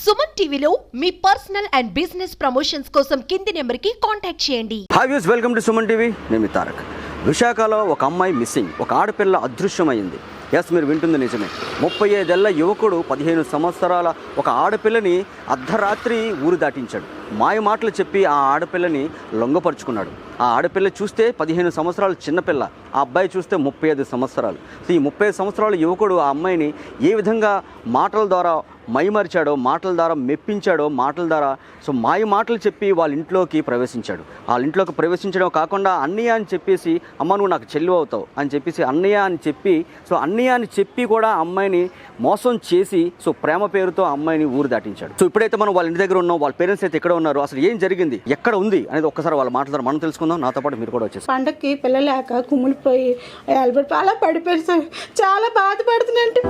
సుమన్ టీవీలో మీ personal and business promotions కోసం కింది నెంబర్కి కాంటాక్ట్ చేయండి. Hi views, welcome to Suman TV. నేను మీ తారక్. విశాఖలో ఒక అమ్మాయి మిస్సింగ్, ఒక ఆడపిల్ల అదృశ్యమైంది. ఎస్, మీరు వింటుంది నిజమే. 35 ఏళ్ల యువకుడు 15 సంవత్సరాల ఒక ఆడపిల్లని అర్ధరాత్రి ఊరు దాటించాడు. మాయ మాటలు చెప్పి ఆ ఆడపిల్లని లొంగపరుచుకున్నాడు. ఆ ఆడపిల్ల చూస్తే 15 సంవత్సరాల చిన్నపిల్ల, ఆ అబ్బాయి చూస్తే 35 సంవత్సరాలు. సో ఈ 35 సంవత్సరాల యువకుడు ఆ అమ్మాయిని ఏ విధంగా మాటల ద్వారా మైమరిచాడో, మాటల ద్వారా మెప్పించాడో, మాటల ద్వారా మాయ మాటలు చెప్పి వాళ్ళ ఇంట్లోకి ప్రవేశించాడు. వాళ్ళ ఇంట్లోకి ప్రవేశించడం కాకుండా అన్నయ్య అని చెప్పేసి, అమ్మ నువ్వు నాకు చెల్లి అవుతావు అని చెప్పేసి అన్నయ్య అని చెప్పి, అన్నయ్య అని చెప్పి కూడా అమ్మాయిని మోసం చేసి ప్రేమ పేరుతో అమ్మాయిని ఊరు దాటించాడు. ఇప్పుడైతే మనం వాళ్ళ ఇంటి దగ్గర ఉన్నాం, వాళ్ళ పేరెంట్స్ అయితే ఎక్కడ ఉన్నారు, అసలు ఏం జరిగింది, ఎక్కడ ఉంది అనేది ఒక్కసారి వాళ్ళ మాటల ద్వారా మనం తెలుసుకుందాం. నాతో పాటు మీరు కూడా వచ్చేసి. పండక్కి పిల్లలేక కుమ్ములిపోయి ఆల్బర్ట్ అలా పడిపోయి సార్, చాలా బాధపడుతున్నట్టు.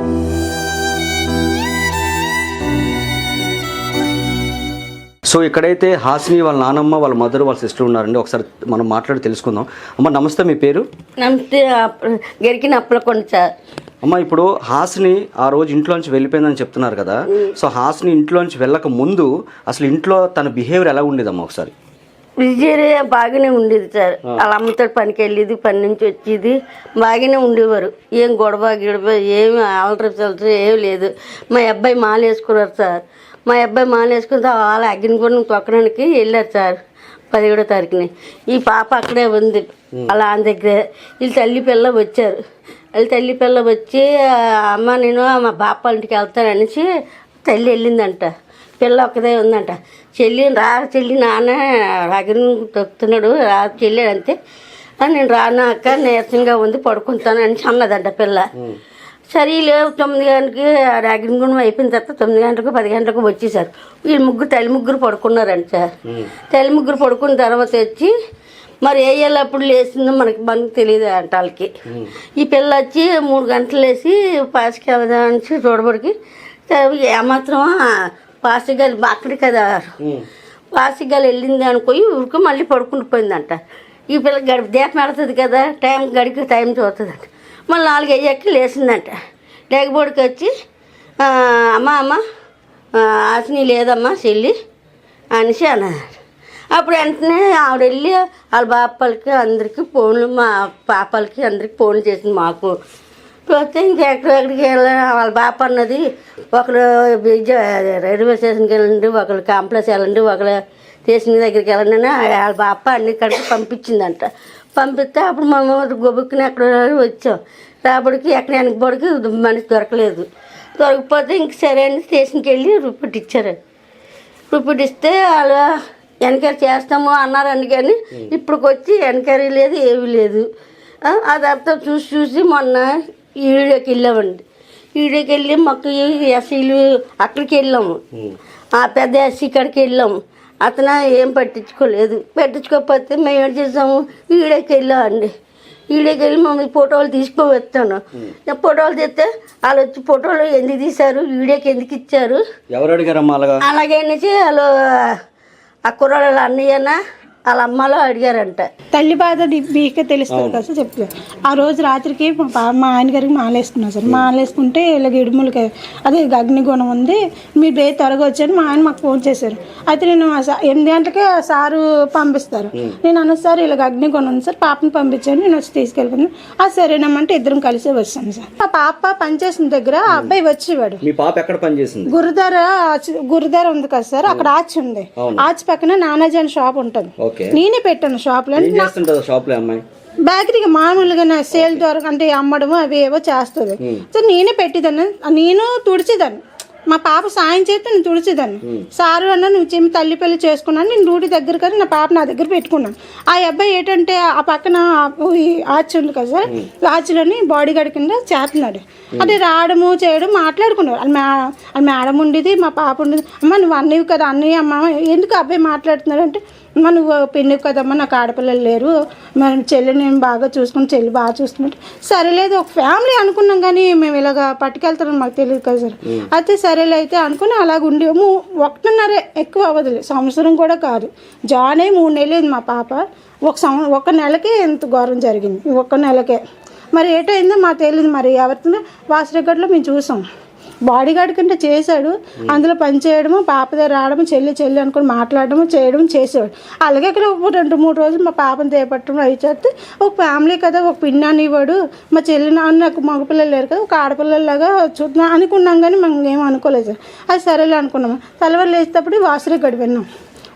ఇక్కడైతే హాసిని వాళ్ళ నానమ్మ, వాళ్ళ మదర్, వాళ్ళ సిస్టర్ ఉన్నారండి. ఒకసారి మనం మాట్లాడి తెలుసుకుందాం. అమ్మ నమస్తే, మీ పేరు? నమస్తే, గరికిన అప్పలకొండ సార్. అమ్మ, ఇప్పుడు హాసిని ఆ రోజు ఇంట్లోంచి వెళ్ళిపోయిందని చెప్తున్నారు కదా, హాసిని ఇంట్లోంచి వెళ్ళక ముందు అసలు ఇంట్లో తన బిహేవియర్ ఎలా ఉండేదమ్మా ఒకసారి? విజయ బాగానే ఉండేది సార్. వాళ్ళ అమ్మతో పనికి వెళ్ళేది, పని నుంచి వచ్చేది, బాగానే ఉండేవారు. ఏం గొడవ గిడవ ఏమి ఆల్టరీ ఏమి లేదు. మా అబ్బాయి మాల వేసుకున్నారు సార్. మా అబ్బాయి మాల వేసుకుని వాళ్ళ అగ్నిగుండం తొక్కడానికి వెళ్ళారు సార్ 17వ తారీఖుని. ఈ పాప అక్కడే ఉంది అలా ఆయన దగ్గరే. వీళ్ళు తల్లి పిల్ల వచ్చారు. వీళ్ళు తల్లి పిల్ల వచ్చి అమ్మ నేను మా బాప ఇంటికి వెళ్తాననేసి తల్లి వెళ్ళిందంట. పిల్ల ఒక్కదే ఉందంట. చెల్లి నాన్న అగ్ని తొక్కుతున్నాడు, చెల్లి అంతే నేను రానాక నీరసంగా ఉంది పడుకుంటాను అని అన్నదంట పిల్ల. సరే లేవు 9 గంటలకి అగ్నిగుండం అయిపోయిన తర్వాత 9 గంటలకు 10 గంటలకు వచ్చేసారు. వీళ్ళు తల్లి ముగ్గురు పడుకున్నారంట సార్. తల్లి ముగ్గురు పడుకున్న తర్వాత వచ్చి మరి ఏ అప్పుడు లేచిందో మనకు తెలియదు అంట వాళ్ళకి. ఈ పిల్ల వచ్చి 3 గంటలు లేచి పాస్కి వెళ్దామని చూడబడికి ఏమాత్రం పాసిగాలి అక్కడికి కదా పాసిగాలి వెళ్ళింది అనుకోయి ఊరికి మళ్ళీ పడుకుని పోయిందంట. ఈ పిల్ల దీపం వెళ్తుంది కదా, టైం చూస్తుందంట. మళ్ళీ 4 అయ్యాక లేచిందంట. లేకపోడికి వచ్చి అమ్మ ఆశని లేదమ్మా చెల్లి అనేసి అన్నదంట. అప్పుడు వెంటనే ఆవిడ వెళ్ళి వాళ్ళ బాపలకి అందరికీ ఫోన్లు, మా పాపలకి అందరికి ఫోన్లు చేసింది మాకు. పోతే ఇంకెక్కడికి వెళ్ళాలి వాళ్ళ బాప అన్నది, ఒకరు రైల్వే స్టేషన్కి వెళ్ళండి, ఒకరు కాంప్లెక్స్ వెళ్ళండి, ఒకరు స్టేషన్ దగ్గరికి వెళ్ళండి అని వాళ్ళ బాప అన్ని కడికి పంపించిందంట. పంపిస్తే అప్పుడు మేము గొబ్బుక్కుని అక్కడ వచ్చాం. రాబడికి ఎక్కడ వెనకబడికి మనిషి దొరకలేదు. దొరకకపోతే ఇంక సరే అని స్టేషన్కి వెళ్ళి రిపోర్ట్ ఇచ్చారు. రిపోర్ట్ ఇస్తే వాళ్ళు ఎన్క్వైరీ చేస్తాము అన్నారని, కానీ ఇప్పటికి వచ్చి ఎన్క్వైరీ లేదు, ఏమీ లేదు. అదంతా చూసి మొన్న ఈడోకి వెళ్ళామండి. ఈడోకి వెళ్ళి మాకు ఎస్సీలు అక్కడికి వెళ్ళాము, ఆ పెద్ద ఎస్సీ కాడికి వెళ్ళాము. అతను ఏం పట్టించుకోకపోతే మేము ఏం చేసాము, ఈడోకి వెళ్ళామండి. ఈడోకి వెళ్ళి మమ్మల్ని ఫోటోలు తీసుకువస్తాను. ఫోటోలు తీస్తే వాళ్ళు వచ్చి ఫోటోలు ఎందుకు తీశారు, ఈడోకి ఎందుకు ఇచ్చారు, ఎవరు అడిగారమ్మా అలాగే అనేసి వాళ్ళు ఆ కుర్రాళ్ళు అన్నయ్యన వాళ్ళ అమ్మలో అడిగారంట. తల్లి బాధ మీకే తెలుస్తుంది కదా సార్. చెప్తారు ఆ రోజు రాత్రికి మా ఆయన గారికి మాలేసుకున్నాం సార్. మాలేసుకుంటే ఇలా ఇడుములకి అదే అగ్నిగుణం ఉంది, మీరు బే త్వరగా వచ్చారు. మా ఆయన మాకు ఫోన్ చేశారు. అయితే నేను 8 గంటలకే సారు పంపిస్తారు. నేను అన్న సార్ ఇలా అగ్నిగుణం ఉంది సార్, పాపని పంపించాను, నేను వచ్చి తీసుకెళ్ళిపోయాను. సరేనమ్మంటే ఇద్దరం కలిసే వచ్చాను సార్. ఆ పాప పనిచేసిన దగ్గర ఆ అబ్బాయి వచ్చేవాడు. మీ పాప ఎక్కడ పనిచేసింది? గురుదార ఉంది కదా సార్, అక్కడ ఆచి ఉంది. ఆచి పక్కన నానాజీ అని షాప్ ఉంటుంది. నేనే పెట్టాను షాప్ లో. బేకరీగా మామూలుగా నా సేల్ ద్వారా అంటే అమ్మడము అవి ఏవో చేస్తుంది. సో నేనే పెట్టేదాన్ని, నేను తుడిచేదాన్ని. మా పాప సాయం చేస్తే నేను తుడిచేదాన్ని. సారు అన్న నువ్వు చెమ్మి తల్లి పెళ్లి చేసుకున్నాను, నేను డ్యూటీ దగ్గర కానీ నా పాప నా దగ్గర పెట్టుకున్నాను. ఆ అబ్బాయి ఏంటంటే ఆ పక్కన ఆచి ఉంది కదా సార్, ఆచిలోని బాడీ గార్డ్ కింద చేస్తున్నాడు. అంటే రావడము చేయడం మాట్లాడుకున్నారు. వాళ్ళ మేడం ఉండేది, మా పాప ఉండేది. అమ్మ నువ్వు అన్నవి కదా, అన్నయ్య అమ్మ ఎందుకు అబ్బాయి మాట్లాడుతున్నాడు అంటే, అమ్మ నువ్వు పెళ్ళివి కదమ్మా, నాకు ఆడపిల్లలు లేరు, మన చెల్లి నేను బాగా చూసుకుని చెల్లి బాగా చూసుకున్నట్టు. సరేలేదు ఒక ఫ్యామిలీ అనుకున్నాం, కానీ మేము ఇలాగ పట్టుకెళ్తారని మాకు తెలియదు కదా సార్. అయితే సరేలే అయితే అనుకుని అలాగ ఉండి 1.5 ఎక్కువ అవ్వదులే, సంవత్సరం కూడా కాదు. జాయిన్ అయ్యి 3 నెలలు మా పాప. ఒక నెలకే ఎంత ఘోరం జరిగింది, 1 నెలకే. మరి ఏటైందో మాకు తెలియదు. మరి ఎవరితో వాసు రికార్డులో మేము చూసాం. బాడీ గార్డ్ కంటే చేశాడు. అందులో పని చేయడము, పాప దగ్గర రావడము, చెల్లి అనుకుని మాట్లాడడము, చేయడం చేసేవాడు. అలాగే ఇక్కడ 2-3 రోజులు మా పాపను చేపట్టడం అవి చేస్తే ఒక ఫ్యామిలీ కదా, ఒక పిన్నాన్ని ఇవ్వడు, మా చెల్లి నాకు మగపిల్లలు లేరు కదా, ఒక ఆడపిల్లలాగా చూద్దాం అనుకున్నాం. కానీ మేము ఏం అనుకోలేదు సార్. అది సరేలే అనుకున్నాము. తెల్లవారు లేచేటప్పుడు వాసరి గడి విన్నాం.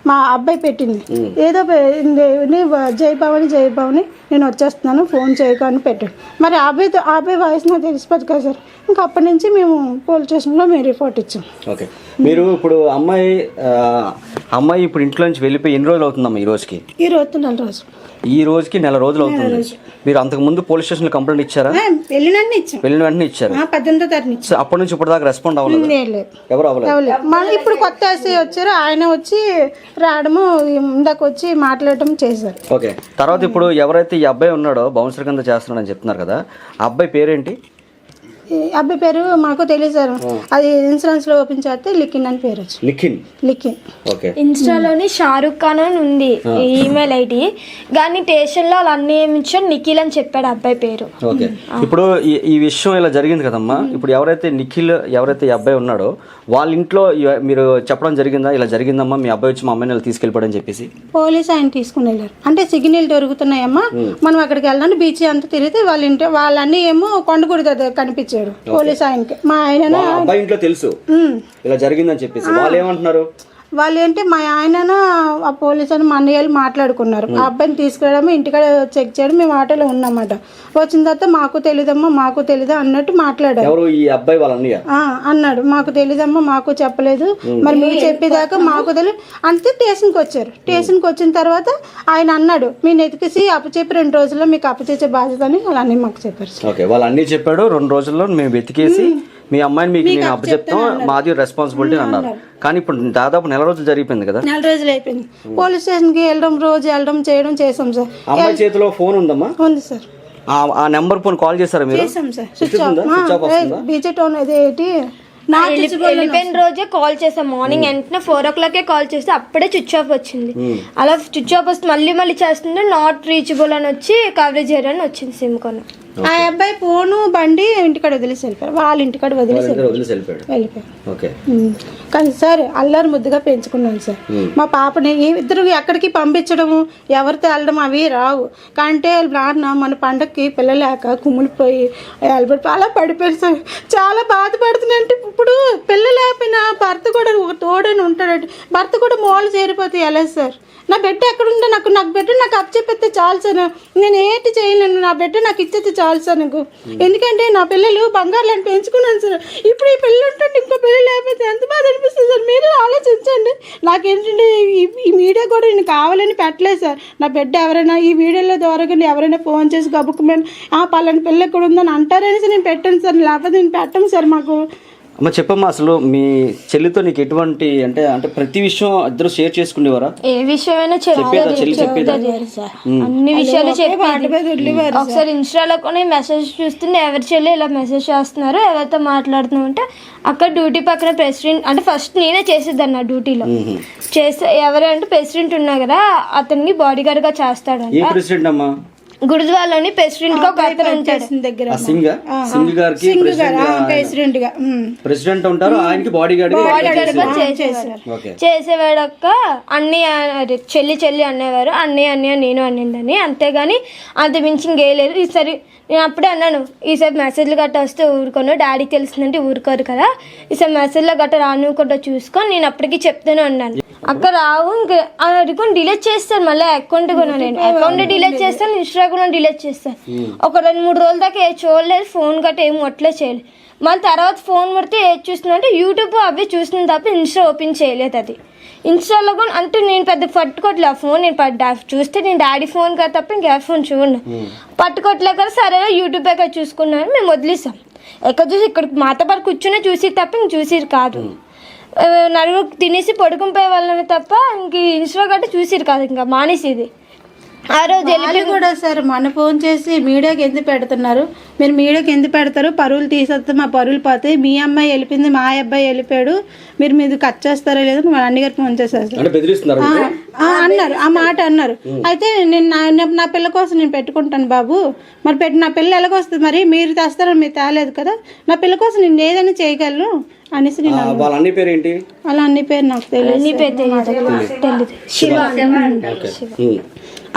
మా అబ్బాయి పెట్టింది ఏదో జయభవని నేను వచ్చేస్తున్నాను, ఫోన్ చేయకు అని పెట్టాడు. మరి అబ్బాయి వాయిస్ నాకు తెలిసిపోదు కదా సార్. ఇంకా అప్పటి నుంచి మేము పోలీస్ స్టేషన్లో మేము రిపోర్ట్ ఇచ్చాం. ఓకే, మీరు ఇప్పుడు అమ్మాయి ఇప్పుడు ఇంట్లో నుంచి వెళ్ళిపోయి ఎన్ని రోజులు అవుతుందమ్మా ఈ రోజుకి? ఈ రోజు 4 రోజులు. ఈ రోజుకి 4 రోజులు అవుతుంది. మీరు అంతకు ముందు పోలీస్ స్టేషన్ లో కంప్లైంట్ ఇచ్చారా? వెళ్ళిన వెంటనే ఇచ్చారు. 18వ తారీఖు ఇచ్చారు. అప్పటి నుంచి ఇప్పుడు దాకా రెస్పాండ్ అవ్వలేదు. ఎవరు అవ్వలేదు. మళ్ళీ ఇప్పుడు కొత్త ఎస్ఐ వచ్చారు, ఆయన వచ్చి రావడము, ఇందాక వచ్చి మాట్లాడటం చేశారు. ఓకే, తర్వాత ఇప్పుడు ఎవరైతే ఈ అబ్బాయి ఉన్నాడో బౌన్సర్ కింద చేస్తున్నాడని చెప్తున్నారు కదా, ఆ అబ్బాయి పేరేంటి? అబ్బాయి పేరు మాకు తెలియదు సార్. అది ఇన్సూరెన్స్ లో ఓపెన్ చేస్తే లిఖిన్ అని పేరు వచ్చి. లిఖిన్. ఓకే, ఇన్స్టాలోని షారుఖ్ ఖాన్ అని ఉంది ఈమెయిల్ ఐడి, కానీ స్టేషన్ లో వాళ్ళు అన్ని ఏమి ఇచ్చారు నిఖిల్ అని చెప్పాడు అబ్బాయి పేరు. ఓకే, ఇప్పుడు ఈ విషయం ఇలా జరిగింది కదమ్మా. ఇప్పుడు ఎవరైతే నిఖిల్ ఎవరైతే ఈ అబ్బాయి ఉన్నాడో వాళ్ళ ఇంట్లో మీరు చెప్పడం జరిగిందా, ఇలా జరిగిందమ్మా, మీ అబ్బాయి వచ్చి మా అమ్మాయిని తీసుకెళ్ళిపోవడం చెప్పేసి? పోలీస్ ఆయన తీసుకుని వెళ్ళారు. అంటే సిగ్నల్ దొరుకుతున్నాయమ్మా, మనం అక్కడికి వెళ్ళాలి, బీచ్ అంతా తిరిగితే వాళ్ళ ఇంటి వాళ్ళన్నీ ఏమో కొండగుడి దగ్గర కనిపించాడు పోలీస్ ఆయనకి. మా ఆయన అబ్బాయి ఇంట్లో తెలుసు ఇలా జరిగిందని చెప్పేసి. వాళ్ళు ఏమంటున్నారు? వాళ్ళు ఏంటి మా ఆయన ఆ పోలీసు అని మా అన్నయ్యలు మాట్లాడుకున్నారు. ఆ అబ్బాయిని తీసుకెళ్ళడము, ఇంటికాడ చెక్ చేయడం, మేము ఆటోలో ఉన్నామాట. వచ్చిన తర్వాత మాకు తెలీదమ్మా, మాకు తెలీదా అన్నట్టు మాట్లాడారు. ఎవరు ఈ అబ్బాయి వాళ్ళ అన్నయ్య? అన్నాడు, మాకు తెలీదమ్మా, మాకు చెప్పలేదు, మరి మీరు చెప్పేదాకా మాకు తెలియదు అంటే స్టేషన్కి వచ్చారు. స్టేషన్కి వచ్చిన తర్వాత ఆయన అన్నాడు, మీరు ఎతికేసి అప్పచెప్పి 2 రోజుల్లో మీకు అప్పచెచ్చే బాధ్యత అని వాళ్ళు అన్నీ మాకు చెప్పారు. ఓకే, వాళ్ళు అన్నీ చెప్పాడు, 2 రోజుల్లో మేము వెతికేసి మీ అమ్మాయిని మీకు నేను అప్పచెప్తాం, మాది రెస్పాన్సిబిలిటీ అన్నారు. కానీ ఇప్పుడు దాదాపు 4 రోజులు జరిగిపోయింది కదా. 4 రోజులు అయిపోయింది. పోలీస్ స్టేషన్కి వెళ్ళడం, రోజు వెళ్ళడం చేయడం చేసాం సార్. అమ్మాయి చేతిలో ఫోన్ ఉందమ్మా? ఉంది సార్. ఆ నెంబర్ ఫోన్ కాల్ చేస్తారా మీరు? చేసాం సార్. బీజే టోన్ అదేంటి వెళ్ళిపోయిన రోజే కాల్ చేసాం. మార్నింగ్ వెంటనే 4 o'clock కాల్ చేస్తే అప్పుడే స్విచ్ ఆఫ్ వచ్చింది. అలా స్విచ్ ఆఫ్ వస్తే మళ్ళీ చేస్తుంటే నాట్ రీచబుల్ అని వచ్చి కవరేజ్ ఏరియా అని వచ్చింది సిమ్ కొన. ఆ అబ్బాయి ఫోను బండి ఇంటికాడ వదిలేసి వెళ్ళిపోయారు. వాళ్ళ ఇంటికాడ వదిలేసి వెళ్ళిపోయారు. కానీ సార్ అల్లరి ముద్దుగా పెంచుకున్నాను సార్. మా పాపని ఇద్దరు ఎక్కడికి పంపించడము, ఎవరితో వెళ్ళడం అవి రావు. కంటే నాన్న మన పండగకి పిల్లలేక కుమ్ములిపోయి అలా పడిపోయారు సార్. చాలా బాధపడుతుందంటే ఇప్పుడు పిల్లలు లేకపోయినా భర్త కూడా ఒక తోడని ఉంటాడంటే, భర్త కూడా మూల చేరిపోతే ఎలా సార్? నా బిడ్డ ఎక్కడుంటే నాకు బిడ్డ నాకు అప్పచెప్పితే చాలు సార్. నేను ఏంటి చేయలేను, నా బిడ్డ నాకు ఇచ్చేస్తే చాలు సార్ నాకు. ఎందుకంటే నా పిల్లలు బంగారులను పెంచుకున్నాను సార్. ఇప్పుడు ఈ పిల్లలు ఉంటుంటే ఇంకో పిల్లలు లేకపోతే ఎంత బాధ అనిపిస్తుంది సార్. మీరు ఆలోచించండి. నాకేంటంటే ఈ మీడియా కూడా నేను కావాలని పెట్టలేదు సార్. నా బిడ్డ ఎవరైనా ఈ వీడియోల ద్వారా ఎవరైనా ఫోన్ చేసి గబుక్కుమని పలానా పిల్ల ఎక్కడ ఉందని అంటారనేసి నేను పెట్టాను సార్. లేకపోతే నేను పెట్టాను సార్. మాకు అమ్మ చెప్పమ్మా, అసలు మీ చెల్లితో నీకు ఎటువంటి అంటే ప్రతి విషయం ఇద్దరు షేర్ చేసుకునేవారా? ఏ విషయమైనా అన్ని విషయాలు చెప్పేది. ఒకసారి ఇన్స్టాలో కొన్ని మెసేజ్ చూస్తుంటే ఎవరి చెల్లి ఇలా మెసేజ్ చేస్తున్నారు, ఎవరితో మాట్లాడుతున్నాం అంటే అక్కడ డ్యూటీ పక్కన ప్రెసిడెంట్ అంటే ఫస్ట్ నేనే చేసేదాన్ని నా డ్యూటీలో చేస్తే ఎవరంటే ప్రెసిడెంట్ ఉన్నా కదా అతనికి బాడీ గార్డ్ గా చేస్తాడు. గురుద్వారాలోని ప్రెసిడెంట్ గా ఒక అతను ఉంటాడు దగ్గర. ప్రెసిడెంట్ ఉంటారు, ఆయనకి బాడీ గార్డ్ చేసేవాడక్క. అన్ని చెల్లి అనేవారు, అన్నయ్య నేను అనిందని. అంతేగాని అంత మించి ఇంకేలేదు. ఈసారి నేను అప్పుడే అన్నాను, ఈసారి మెసేజ్లు గట్ట వస్తే ఊరుకోను, డాడీకి తెలిసిందంటే ఊరుకోరు కదా, ఈసారి మెసేజ్లో గట్ట రానుకుంటా చూసుకొని నేను అప్పటికి చెప్తూనే ఉన్నాను. అక్క రావు ఇంకా అనుకుని డిలీట్ చేస్తాను. మళ్ళీ అకౌంట్ కూడా నేను అకౌంట్ డిలీట్ చేస్తాను, ఇన్స్టాగ్రామ్ డిలీట్ చేస్తాను. ఒక 2-3 రోజుల దాకా ఏ చూడలేదు, ఫోన్ గట్ట ఏం అట్లే చేయలేదు. మళ్ళీ తర్వాత ఫోన్ పడితే ఏది చూస్తున్నా అంటే యూట్యూబ్ అవి చూసిన తప్ప ఇన్స్టా ఓపెన్ చేయలేదు. అది ఇన్స్టాలో కూడా అంటే నేను పెద్ద పట్టుకోవట్లే ఆ ఫోన్. నేను చూస్తే నేను డాడీ ఫోన్ కదా తప్ప ఇంకే ఫోన్ చూడను, పట్టుకోవట్లే కదా. సరే యూట్యూబ్ ఎక్కడ చూసుకున్నాను, మేము వదిలేసాం. ఎక్కడ చూసి ఇక్కడ మాతో పాటు కూర్చునే చూసి తప్ప ఇంక చూసిరు కాదు. నలుగురు తినేసి పడుకుని పోయే వాళ్ళమే తప్ప ఇంక ఇన్స్టా గట్ట చూసిరు కాదు, ఇంకా మానేసేది. ఆ రోజు వాళ్ళు కూడా సార్ మన ఫోన్ చేసి మీడియాకి ఎందుకు పెడుతున్నారు, మీరు మీడియాకి ఎందుకు పెడతారు, పరువులు తీసేస్తే మా పరువులు పోతాయి, మీ అమ్మాయి వెళ్ళిపోయింది మా అబ్బాయి వెళ్ళిపోయాడు, మీరు మీద కట్ చేస్తారో లేదో మా అన్నగారికి ఫోన్ చేశారు సార్ అన్నారు. ఆ మాట అన్నారు. అయితే నేను నా పిల్ల కోసం నేను పెట్టుకుంటాను బాబు, మరి నా పిల్ల ఎలాగొస్తుంది, మరి మీరు తెస్తారని మీరు తేలేదు కదా, నా పిల్ల కోసం నేను ఏదైనా చేయగలను అనేసి నేను వాళ్ళ అన్ని పేరు ఏంటి? వాళ్ళ అన్ని పేరు నాకు తెలియదు.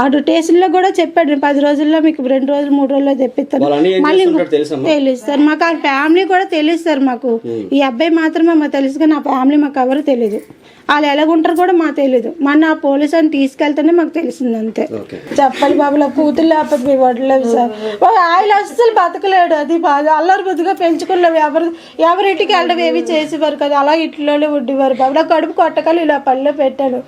ఆడు స్టేషన్లో కూడా చెప్పాడు 10 రోజుల్లో మీకు 2 రోజులు 3 రోజుల్లో తెప్పిస్తాను. మళ్ళీ తెలుసు సార్, మాకు ఆ ఫ్యామిలీ కూడా తెలుసు సార్, మాకు ఈ అబ్బాయి మాత్రమే మాకు తెలుసు కానీ ఆ ఫ్యామిలీ మాకు ఎవరు తెలియదు, వాళ్ళు ఎలాగుంటారు కూడా మాకు తెలియదు. మొన్న ఆ పోలీసు అని తీసుకెళ్తేనే మాకు తెలిసింది అంతే. చెప్పాలి బాబులా కూతురు లేకపోతే మేము వడలేవు సార్, ఆయన అస్సలు బతకలేడు, అది బాగా అల్లరి బుద్ధిగా పెంచుకున్నావు, ఎవరింటికి వెళ్ళడం ఏవి చేసేవారు కదా, అలా ఇంట్లోనే ఉండేవారు బాబు. నా కడుపు కొట్టకాలు ఇలా పళ్ళలో పెట్టాను,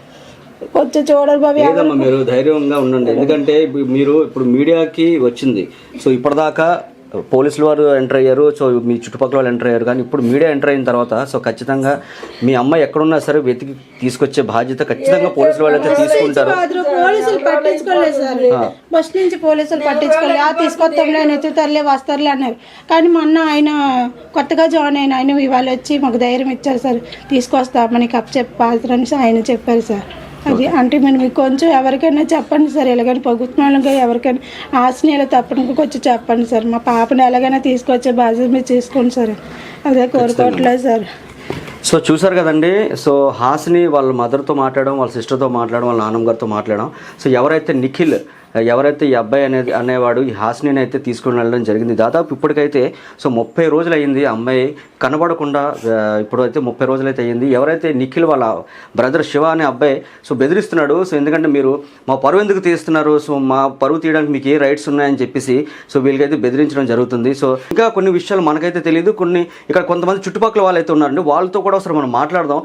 కొంచెం చూడరు బాబు. లేదమ్మా, మీరు ధైర్యంగా ఉండండి, ఎందుకంటే మీరు ఇప్పుడు మీడియాకి వచ్చింది, సో ఇప్పటిదాకా పోలీసులు వారు ఎంటర్ అయ్యారు, సో మీ చుట్టుపక్కల వాళ్ళు ఎంటర్ అయ్యారు, కానీ ఇప్పుడు మీడియా ఎంటర్ అయిన తర్వాత సో ఖచ్చితంగా మీ అమ్మాయి ఎక్కడున్నా సరే వెతికి తీసుకొచ్చే బాధ్యత ఖచ్చితంగా పోలీసులు వాళ్ళు అయితే తీసుకుంటారు. పోలీసులు పట్టించుకోలేదు సార్, బస్ నుంచి పోలీసులు పట్టించుకోలేదు, తీసుకొస్తాంలే నెచ్చుతారులే వస్తారులే అన్నారు. కానీ మొన్న ఆయన కొత్తగా జాయిన్ అయిన ఆయన ఇవాళ వచ్చి మాకు ధైర్యం ఇచ్చారు సార్, తీసుకొస్తామని కప్ చెప్పారని ఆయన చెప్పారు సార్. అది అంటే మేము మీకు కొంచెం ఎవరికైనా చెప్పండి సార్, ఎలాగైనా ప్రభుత్వంగా ఎవరికైనా ఆశనీయాలు తప్పడానికి కొంచెం చెప్పండి సార్, మా పాపని ఎలాగైనా తీసుకొచ్చే బాధ్యత మీరు తీసుకోండి సార్, అదే కోరుకోవట్లేదు సార్. సో చూసారు కదండి, సో హాసిని వాళ్ళ మదర్తో మాట్లాడడం, వాళ్ళ సిస్టర్తో మాట్లాడడం, వాళ్ళ నాన్నగారితో మాట్లాడడం. సో ఎవరైతే నిఖిల్ ఎవరైతే ఈ అబ్బాయి అనేవాడు ఈ హాసిని అయితే తీసుకుని వెళ్ళడం జరిగింది. దాదాపు ఇప్పటికైతే సో 30 రోజులు అయ్యింది అమ్మాయి కనబడకుండా, ఇప్పుడైతే 30 రోజులు అయితే అయ్యింది. ఎవరైతే నిఖిల్ వాళ్ళ బ్రదర్ శివ అనే అబ్బాయి సో బెదిరిస్తున్నాడు, సో ఎందుకంటే మీరు మా పరువు ఎందుకు తీస్తున్నారు, సో మా పరువు తీయడానికి మీకు ఏ రైట్స్ ఉన్నాయని చెప్పేసి సో వీళ్ళకైతే బెదిరించడం జరుగుతుంది. సో ఇంకా కొన్ని విషయాలు మనకైతే తెలియదు, కొన్ని ఇక్కడ కొంతమంది చుట్టుపక్కల వాళ్ళు అయితే ఉన్నారండి, వాళ్ళతో కూడా ఒకసారి మనం మాట్లాడదాం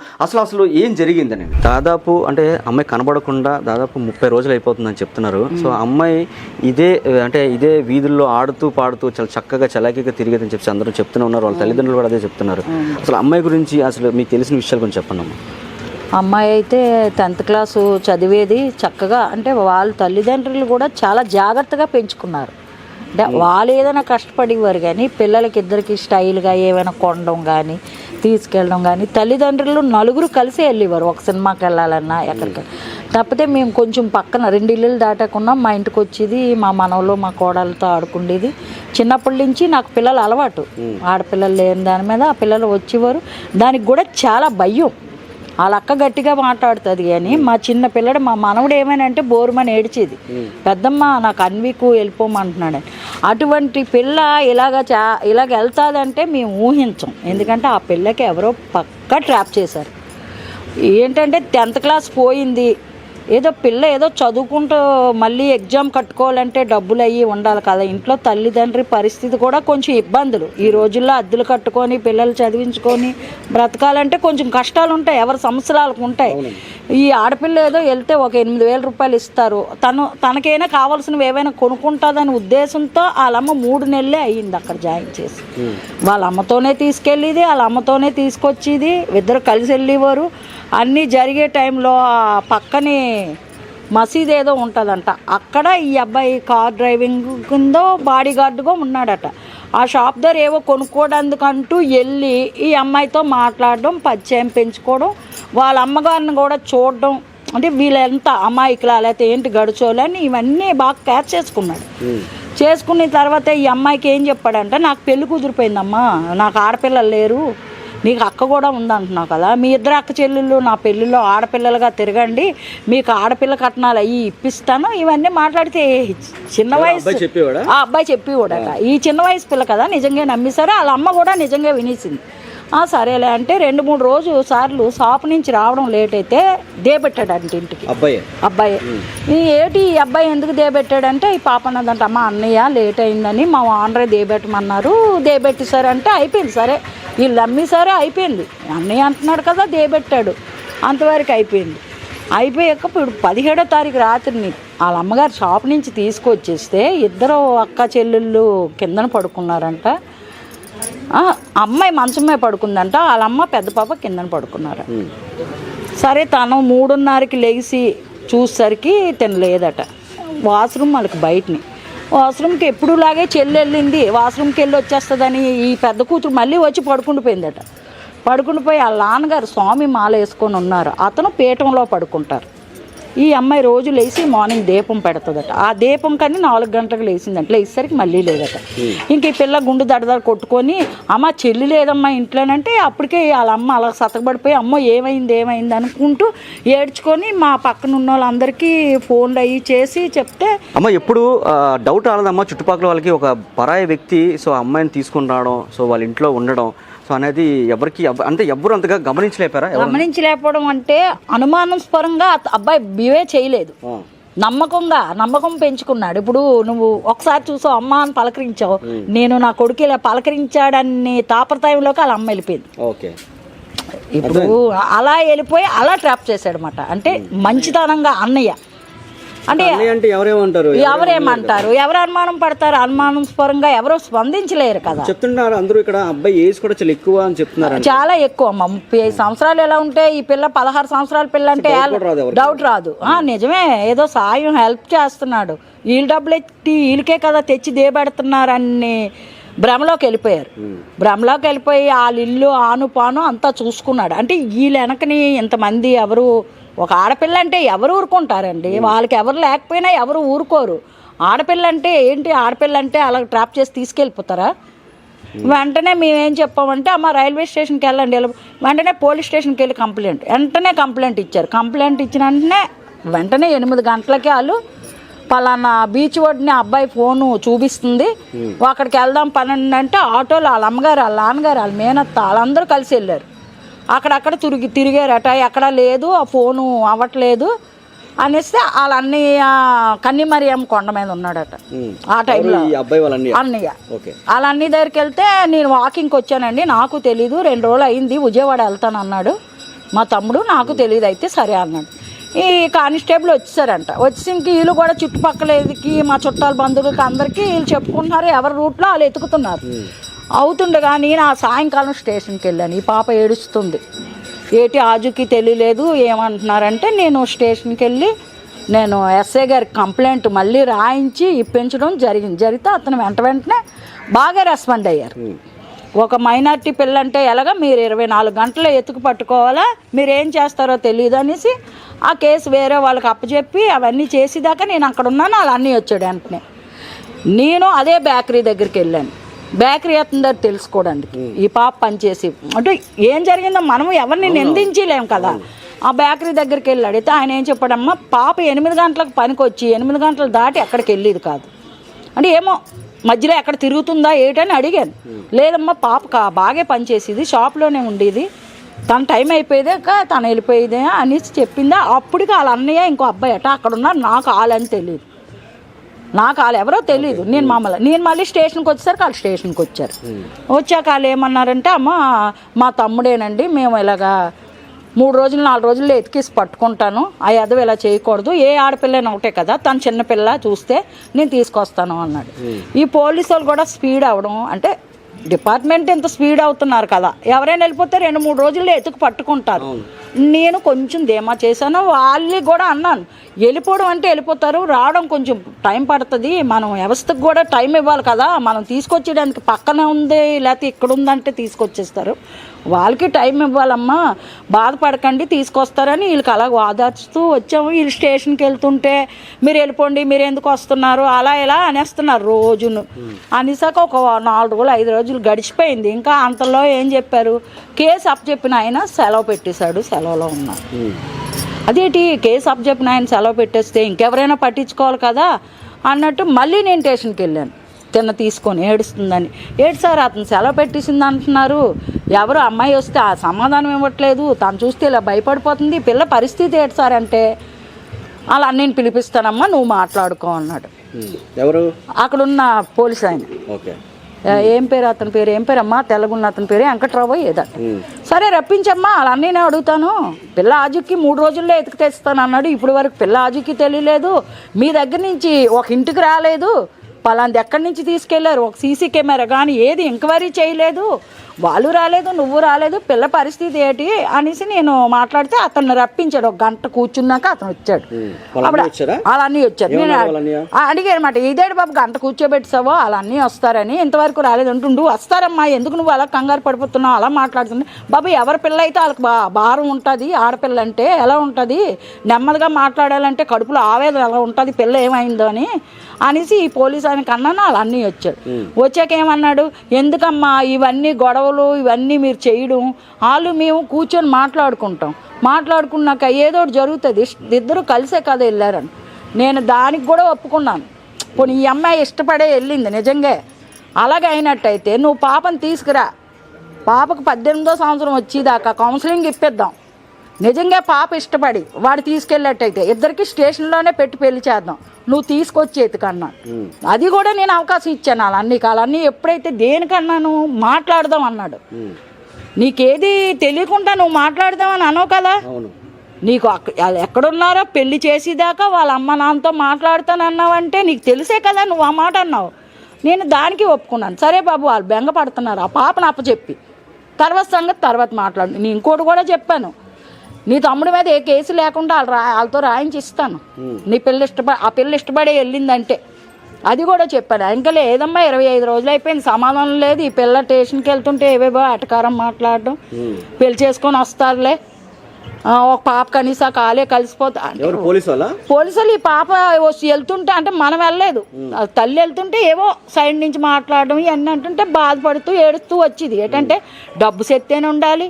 అసలు ఏం జరిగిందని. దాదాపు అంటే అమ్మాయి కనబడకుండా దాదాపు 30 రోజులు అయిపోతుందని చెప్తున్నారు. సో అమ్మాయి ఇదే వీధుల్లో ఆడుతూ పాడుతూ చాలా చక్కగా చలాకీగా తిరిగేదని చెప్పి అందరూ చెప్తూనే ఉన్నారు, వాళ్ళ తల్లిదండ్రులు కూడా అదే చెప్తున్నారు. అసలు అమ్మాయి గురించి అసలు మీకు తెలిసిన విషయాలు కొంచెం చెప్పండి అమ్మా. అమ్మాయి అయితే 10th క్లాసు చదివేది చక్కగా, అంటే వాళ్ళ తల్లిదండ్రులు కూడా చాలా జాగ్రత్తగా పెంచుకున్నారు. అంటే వాళ్ళు ఏదైనా కష్టపడేవారు కానీ పిల్లలకి ఇద్దరికి స్టైల్గా ఏమైనా కొనడం కానీ తీసుకెళ్ళడం కానీ తల్లిదండ్రులు నలుగురు కలిసి వెళ్ళేవారు, ఒక సినిమాకి వెళ్ళాలన్నా ఎక్కడికి. తప్పితే మేము కొంచెం పక్కన 2 ఇల్లులు దాటకున్నా మా ఇంటికి వచ్చేది, మా మనవలు మా కోడలతో ఆడుకుండేది. చిన్నప్పటి నుంచి నాకు పిల్లలు అలవాటు, ఆడపిల్లలు లేని దాని మీద ఆ పిల్లలు వచ్చేవారు. దానికి కూడా చాలా భయం, వాళ్ళ అక్క గట్టిగా మాట్లాడుతుంది కానీ మా చిన్న పిల్లడు మా మనవడు ఏమైనా అంటే బోరుమని ఏడ్చేది, పెద్దమ్మ నాకు అన్వీకు వెళ్ళిపోమంటున్నాడని. అటువంటి పిల్ల ఇలాగ వెళ్తాదంటే మేము ఊహించం, ఎందుకంటే ఆ పిల్లకి ఎవరో పక్కా ట్రాప్ చేశారు. ఏంటంటే 10th క్లాస్ పోయింది, ఏదో పిల్ల ఏదో చదువుకుంటూ మళ్ళీ ఎగ్జామ్ కట్టుకోవాలంటే డబ్బులు అయ్యి ఉండాలి కదా, ఇంట్లో తల్లిదండ్రి పరిస్థితి కూడా కొంచెం ఇబ్బందులు. ఈ రోజుల్లో అద్దెలు కట్టుకొని పిల్లలు చదివించుకొని బ్రతకాలంటే కొంచెం కష్టాలు ఉంటాయి, ఎవరి సమస్యలకు ఉంటాయి. ఈ ఆడపిల్ల ఏదో వెళ్తే ఒక 8,000 రూపాయలు ఇస్తారు, తనకైనా కావాల్సినవి ఏవైనా కొనుక్కుంటుందని ఉద్దేశంతో వాళ్ళమ్మ 3 నెలలే అయ్యింది అక్కడ జాయిన్ చేసి. వాళ్ళ అమ్మతోనే తీసుకెళ్ళేది, వాళ్ళ అమ్మతోనే తీసుకొచ్చేది, ఇద్దరు కలిసి వెళ్ళేవారు. అన్నీ జరిగే టైంలో పక్కనే మసీదు ఏదో ఉంటుందంట, అక్కడ ఈ అబ్బాయి కార్ డ్రైవింగ్ కిందో బాడీ గార్డుగా ఉన్నాడట. ఆ షాప్ దగ్గర ఏవో కొనుక్కోవడానికంటూ వెళ్ళి ఈ అమ్మాయితో మాట్లాడడం, పరిచయం పెంచుకోవడం, వాళ్ళ అమ్మగారిని కూడా చూడడం, అంటే వీళ్ళెంత అమాయకులా లేకపోతే ఏంటి గడుచోలని ఇవన్నీ బాగా క్యాచ్ చేసుకున్నాడు. చేసుకున్న తర్వాత ఈ అమ్మాయికి ఏం చెప్పాడంటే, నాకు పెళ్లి కుదిరిపోయిందమ్మా, నాకు ఆడపిల్లలు లేరు, నీకు అక్క కూడా ఉందంటున్నావు కదా, మీ ఇద్దరు అక్క చెల్లెళ్ళు నా పెళ్ళిలో ఆడపిల్లలుగా తిరగండి, మీకు ఆడపిల్ల కట్నాలు అవి ఇప్పిస్తాను, ఇవన్నీ మాట్లాడితే చిన్న వయసు ఆ అబ్బాయి చెప్పేవాడట. ఈ చిన్న వయసు పిల్ల కదా నిజంగా నమ్మేశారు, వాళ్ళ అమ్మ కూడా నిజంగా వినేసింది. సరేలే అంటే 2-3 సార్లు షాప్ నుంచి రావడం లేట్ అయితే దేబెట్టాడంటే ఇంటికి అబ్బాయి. ఏటి ఈ అబ్బాయి ఎందుకు దేబెట్టాడంటే ఈ పాప అన్నదంట, అమ్మ అన్నయ్య లేట్ అయిందని మా ఓనరే దేబెట్టమన్నారు, దేబెట్టేశారంటే అయిపోయింది. సరే వీళ్ళు అమ్మేసరే అయిపోయింది, అన్నయ్య అంటున్నాడు కదా దేబెట్టాడు, అంతవరకు అయిపోయింది. అయిపోయాక ఇప్పుడు 17వ తారీఖు రాత్రిని వాళ్ళ అమ్మగారు షాప్ నుంచి తీసుకొచ్చేస్తే ఇద్దరు అక్క చెల్లెళ్ళు కిందన పడుకున్నారంట. అమ్మాయి మంచం మీద పడుకుందంట, వాళ్ళ అమ్మ పెద్ద పాప కిందన పడుకున్నారు. సరే తను 3:30కి లేచి చూసేసరికి తినలేదట. వాష్రూమ్ వాళ్ళకి బయటని. వాష్రూమ్కి ఎప్పుడులాగే చెల్లి వెళ్ళింది, వాష్రూమ్కి వెళ్ళి వచ్చేస్తుందని ఈ పెద్ద కూతురు మళ్ళీ వచ్చి పడుకుండిపోయిందట. పడుకుండిపోయి వాళ్ళ నాన్నగారు స్వామి మాల వేసుకొని ఉన్నారు, అతను పీఠంలో పడుకుంటారు. ఈ అమ్మాయి రోజు లేచి మార్నింగ్ దీపం పెడుతుందట. ఆ దీపం కానీ 4 గంటలకు లేచిందంట. లేచేసరికి మళ్ళీ లేదట. ఇంక ఈ పిల్ల గుండు దడదడ కొట్టుకొని అమ్మ చెల్లి లేదమ్మా ఇంట్లోనంటే అప్పటికే వాళ్ళ అమ్మ అలా సతకబడిపోయి అమ్మో ఏమైంది అనుకుంటూ ఏడ్చుకొని మా పక్కన ఉన్న వాళ్ళందరికీ ఫోన్లు అయ్యి చేసి చెప్తే అమ్మ ఎప్పుడు డౌట్ రాలేదమ్మా చుట్టుపక్కల వాళ్ళకి ఒక పరాయి వ్యక్తి సో అమ్మాయిని తీసుకుని రావడం, సో వాళ్ళ ఇంట్లో ఉండడం సో అనేది ఎవరికి అంటే ఎవరు అంతగా గమనించలేపారా? గమనించలేకపోవడం అంటే అనుమానాస్పరంగా అబ్బాయి బివే చేయలేదు, నమ్మకం పెంచుకున్నాడు. ఇప్పుడు నువ్వు ఒకసారి చూసావు అమ్మ అని పలకరించావు, నేను నా కొడుకు ఇలా పలకరించాడని తాపత్రయంలోకి వాళ్ళ అమ్మ వెళ్ళిపోయింది. ఓకే, ఇప్పుడు అలా వెళ్ళిపోయి అలా ట్రాప్ చేశాడు అనమాట. అంటే మంచితనంగా అన్నయ్య అంటే ఎవరేమంటారు, ఎవరు అనుమానం పడతారు, అనుమానాస్పరంగా ఎవరు స్పందించలేరు కదా. చెప్తున్నారు అందరూ ఇక్కడ అబ్బాయి ఏజ్ కూడా చాలా ఎక్కువ అని చెప్తున్నారు. చాలా ఎక్కువ అమ్మ, 35 సంవత్సరాలు ఎలా ఉంటే ఈ పిల్ల 16 సంవత్సరాల పిల్ల అంటే డౌట్ రాదు. నిజమే, ఏదో సాయం హెల్ప్ చేస్తున్నాడు, వీళ్ళు డబ్బులు ఎత్తి వీళ్ళకే కదా తెచ్చి దేబెడుతున్నారు అన్ని భ్రమలోకి వెళ్ళిపోయారు. భ్రమలోకి వెళ్ళిపోయి వాళ్ళ ఇల్లు ఆను పాను అంతా చూసుకున్నాడు. అంటే వీళ్ళ వెనకని ఇంతమంది ఎవరు, ఒక ఆడపిల్ల అంటే ఎవరు ఊరుకుంటారండి, వాళ్ళకి ఎవరు లేకపోయినా ఎవరు ఊరుకోరు. ఆడపిల్ల అంటే ఏంటి, ఆడపిల్ల అంటే అలా ట్రాప్ చేసి తీసుకెళ్ళిపోతారా? వెంటనే మేమేం చెప్పామంటే అమ్మ రైల్వే స్టేషన్కి వెళ్ళండి, వెంటనే పోలీస్ స్టేషన్కి వెళ్ళి కంప్లైంట్ ఇచ్చారు. కంప్లైంట్ ఇచ్చిన వెంటనే 8 గంటలకి వాళ్ళు పలానా బీచ్ ఒడ్డుని అబ్బాయి ఫోను చూపిస్తుంది, అక్కడికి వెళ్దాం 12 అంటే ఆటోలో వాళ్ళ అమ్మగారు వాళ్ళ నాన్నగారు వాళ్ళ మేనత్త వాళ్ళందరూ కలిసి వెళ్ళారు. అక్కడక్కడ తిరిగారట, ఎక్కడా లేదు, ఆ ఫోను అవ్వట్లేదు అనేస్తే వాళ్ళన్నీ కన్నిమరియమ్మ కొండ మీద ఉన్నాడట ఆ టైంలో అన్నయ్య. వాళ్ళ అన్ని దగ్గరికి వెళ్తే నేను వాకింగ్కి వచ్చానండి, నాకు తెలీదు, 2 రోజులు అయింది, విజయవాడ వెళ్తాను అన్నాడు మా తమ్ముడు, నాకు తెలియదు. అయితే సరే అన్నాడు. ఈ కానిస్టేబుల్ వచ్చేసారంట. వచ్చి ఇంక వీళ్ళు కూడా చుట్టుపక్కలకి మా చుట్టాల బంధువులకి అందరికీ వీళ్ళు చెప్పుకుంటున్నారు, ఎవరి రూట్లో వాళ్ళు ఎతుకుతున్నారు. అవుతుండగా నేను ఆ సాయంకాలం స్టేషన్కి వెళ్ళాను. ఈ పాప ఏడుస్తుంది, ఏటి ఆజుకి తెలియలేదు ఏమంటున్నారంటే నేను స్టేషన్కి వెళ్ళి నేను ఎస్ఐ గారికి కంప్లైంట్ మళ్ళీ రాయించి ఇప్పించడం జరిగితే అతను వెంటనే బాగా రెస్పాండ్ అయ్యారు. ఒక మైనార్టీ పిల్ల అంటే ఎలాగా మీరు 24 గంటలు ఎత్తుకు పట్టుకోవాలా, మీరు ఏం చేస్తారో తెలియదు అనేసి ఆ కేసు వేరే వాళ్ళకి అప్పచెప్పి అవన్నీ చేసేదాకా నేను అక్కడ ఉన్నాను. వాళ్ళు అన్నీ వచ్చాడు వెంటనే. నేను అదే బేకరీ దగ్గరికి వెళ్ళాను, బేకరీ అతని దగ్గర తెలుసుకోవడానికి ఈ పాప పనిచేసి అంటే ఏం జరిగిందో మనం ఎవరిని నిందించలేం కదా. ఆ బేకరీ దగ్గరికి వెళ్ళి అడిగితే ఆయన ఏం చెప్పాడమ్మా, పాప 8 గంటలకు పనికి వచ్చి 8 గంటలు దాటి ఎక్కడికి వెళ్ళేది కాదు అంటే, ఏమో మధ్యలో ఎక్కడ తిరుగుతుందా ఏటని అడిగాను. లేదమ్మా పాప బాగా పనిచేసేది, షాప్లోనే ఉండేది, తన టైం అయిపోయేదాక తను వెళ్ళిపోయేదే అనేసి చెప్పిందా. అప్పటికి వాళ్ళ అన్నయ్య ఇంకో అబ్బాయి అట అక్కడ ఉన్నారు, నాకు వాళ్ళని తెలియదు, నాకు వాళ్ళు ఎవరో తెలియదు. నేను మళ్ళీ స్టేషన్కి వచ్చేసరికి వాళ్ళు స్టేషన్కి వచ్చారు. వచ్చాక వాళ్ళు ఏమన్నారంటే అమ్మ మా తమ్ముడేనండి, మేము ఇలాగా 3 రోజులు 4 రోజుల్లో ఎతికేసి పట్టుకుంటాను, ఆ ఎదవ ఇలా చేయకూడదు, ఏ ఆడపిల్లని ఒకటే కదా, తను చిన్నపిల్ల చూస్తే నేను తీసుకొస్తాను అన్నాడు. ఈ పోలీసు వాళ్ళు కూడా స్పీడ్ అవ్వడం అంటే డిపార్ట్మెంట్ ఎంత స్పీడ్ అవుతున్నారు కదా, ఎవరైనా వెళ్ళిపోతే 2-3 రోజుల్లో ఎతుకు పట్టుకుంటారు. నేను కొంచెం ధీమా చేశాను, వాళ్ళకి కూడా అన్నాను వెళ్ళిపోవడం అంటే వెళ్ళిపోతారు, రావడం కొంచెం టైం పడుతుంది, మనం వ్యవస్థకు కూడా టైం ఇవ్వాలి కదా, మనం తీసుకొచ్చేయడానికి పక్కనే ఉంది లేకపోతే ఇక్కడ ఉందంటే తీసుకొచ్చేస్తారు, వాళ్ళకి టైం ఇవ్వాలమ్మా, బాధపడకండి తీసుకొస్తారని వీళ్ళకి అలా వాదార్చుతూ వచ్చాము. వీళ్ళు స్టేషన్కి వెళ్తుంటే మీరు వెళ్ళిపోండి, మీరు ఎందుకు వస్తున్నారు అలా ఇలా అనేస్తున్నారు రోజును. అనేసాక ఒక 4 రోజులు 5 రోజులు గడిచిపోయింది. ఇంకా అంతలో ఏం చెప్పారు, కేసు అప్పచెప్పిన ఆయన సెలవు పెట్టేశాడు, సెలవులో ఉన్నారు. అదేంటి కేసు అప్పచెప్పిన ఆయన సెలవు పెట్టేస్తే ఇంకెవరైనా పట్టించుకోవాలి కదా అన్నట్టు మళ్ళీ నేను స్టేషన్కి వెళ్ళాను తీసుకొని ఏడుస్తుందని. సార్ అతను సెలవు పెట్టేసింది అంటున్నారు, ఎవరు అమ్మాయి వస్తే ఆ సమాధానం ఇవ్వట్లేదు, తను చూస్తే ఇలా భయపడిపోతుంది, పిల్ల పరిస్థితి ఏంటి సార్ అంటే అలా నేను పిలిపిస్తానమ్మా నువ్వు మాట్లాడుకో అన్నాడు. ఎవరు అక్కడున్న పోలీస్ ఆయన. ఏం పేరు అతని పేరు, ఏం పేరమ్మా, తెల్లగున్న అతని పేరు వెంకట్రావు ఏదట. సరే రప్పించమ్మా అలా నేను అడుగుతాను, పిల్ల ఆజుకి 3 రోజుల్లో ఎతికి తెస్తాను అన్నాడు. ఇప్పుడు వరకు పిల్ల ఆజుకి తెలియలేదు, మీ దగ్గర నుంచి ఒక ఇంటికి రాలేదు, పలాంది ఎక్కడి నుంచి తీసుకెళ్లారు, ఒక సీసీ కెమెరా కానీ ఏది ఎంక్వైరీ చేయలేదు, వాళ్ళు రాలేదు, నువ్వు రాలేదు, పిల్ల పరిస్థితి ఏంటి అనేసి నేను మాట్లాడితే అతన్ని రప్పించాడు. ఒక గంట కూర్చున్నాక అతను వచ్చాడు. అప్పుడు వాళ్ళన్నీ వచ్చారు. నేను అడిగానమాట, ఇదేడు బాబు గంట కూర్చోబెట్టావో వాళ్ళన్నీ వస్తారని, ఇంతవరకు రాలేదు అంటుండు. వస్తారమ్మా, ఎందుకు నువ్వు అలా కంగారు పడిపోతున్నావు, అలా మాట్లాడుతుంది. బాబు ఎవరి పిల్ల అయితే వాళ్ళకి భారం ఉంటుంది, ఆడపిల్ల అంటే ఎలా ఉంటుంది, నెమ్మదిగా మాట్లాడాలంటే కడుపులో ఆవేదన ఎలా ఉంటుంది, పిల్ల ఏమైందో అని అనేసి ఈ పోలీసు ఆయనకి అన్నాను. వాళ్ళన్నీ వచ్చాడు. వచ్చాక ఏమన్నాడు, ఎందుకమ్మా ఇవన్నీ గొడవలు ఇవన్నీ మీరు చేయడం, వాళ్ళు మేము కూర్చొని మాట్లాడుకున్నాక ఏదో ఒకటి జరుగుతుంది, ఇద్దరు కలిసే కదా వెళ్ళారని. నేను దానికి కూడా ఒప్పుకున్నాను. పోనీ ఈ అమ్మాయి ఇష్టపడే వెళ్ళింది నిజంగా, అలాగే అయినట్టయితే నువ్వు పాపను తీసుకురా, పాపకు 18వ సంవత్సరం వచ్చేదాకా కౌన్సిలింగ్ ఇప్పిద్దాం. నిజంగా పాప ఇష్టపడి వాడు తీసుకెళ్ళేటైతే ఇద్దరికి స్టేషన్లోనే పెట్టి పెళ్లి చేద్దాం, నువ్వు తీసుకొచ్చి ఎత్తుకన్నా. అది కూడా నేను అవకాశం ఇచ్చాను. వాళ్ళన్నీ ఎప్పుడైతే దేనికన్నాను మాట్లాడదాం అన్నాడు. నీకేది తెలియకుండా నువ్వు మాట్లాడదామని అనవు కదా, నీకు ఎక్కడున్నారో పెళ్లి చేసేదాకా వాళ్ళ అమ్మ నాన్నతో మాట్లాడుతానన్నావంటే నీకు తెలిసే కదా నువ్వు ఆ మాట అన్నావు. నేను దానికి ఒప్పుకున్నాను. సరే బాబు వాళ్ళు బెంగ పడుతున్నారు, ఆ పాపను అప్పచెప్పి తర్వాత సంగతి తర్వాత మాట్లాడు. నేను ఇంకోటి కూడా చెప్పాను, నీ తమ్ముడి మీద ఏ కేసు లేకుండా వాళ్ళతో రాయించి ఇస్తాను, నీ ఆ పిల్ల ఇష్టపడే వెళ్ళిందంటే. అది కూడా చెప్పాను. ఇంకా లేదమ్మా 25 రోజులు అయిపోయింది, సమాధానం లేదు. ఈ పిల్ల స్టేషన్కి వెళ్తుంటే ఏవేవో అటకారం మాట్లాడడం, పెళ్లి చేసుకొని వస్తారులే, ఒక పాప కనీసం కాలే కలిసిపోతా. పోలీసులు ఈ పాప వెళ్తుంటే అంటే మనం వెళ్ళలేదు, తల్లి వెళ్తుంటే ఏవో సైడ్ నుంచి మాట్లాడడం ఇవన్నీ అంటుంటే బాధపడుతూ ఏడుస్తూ వచ్చేది. ఏంటంటే డబ్బు సెత్తేనే ఉండాలి,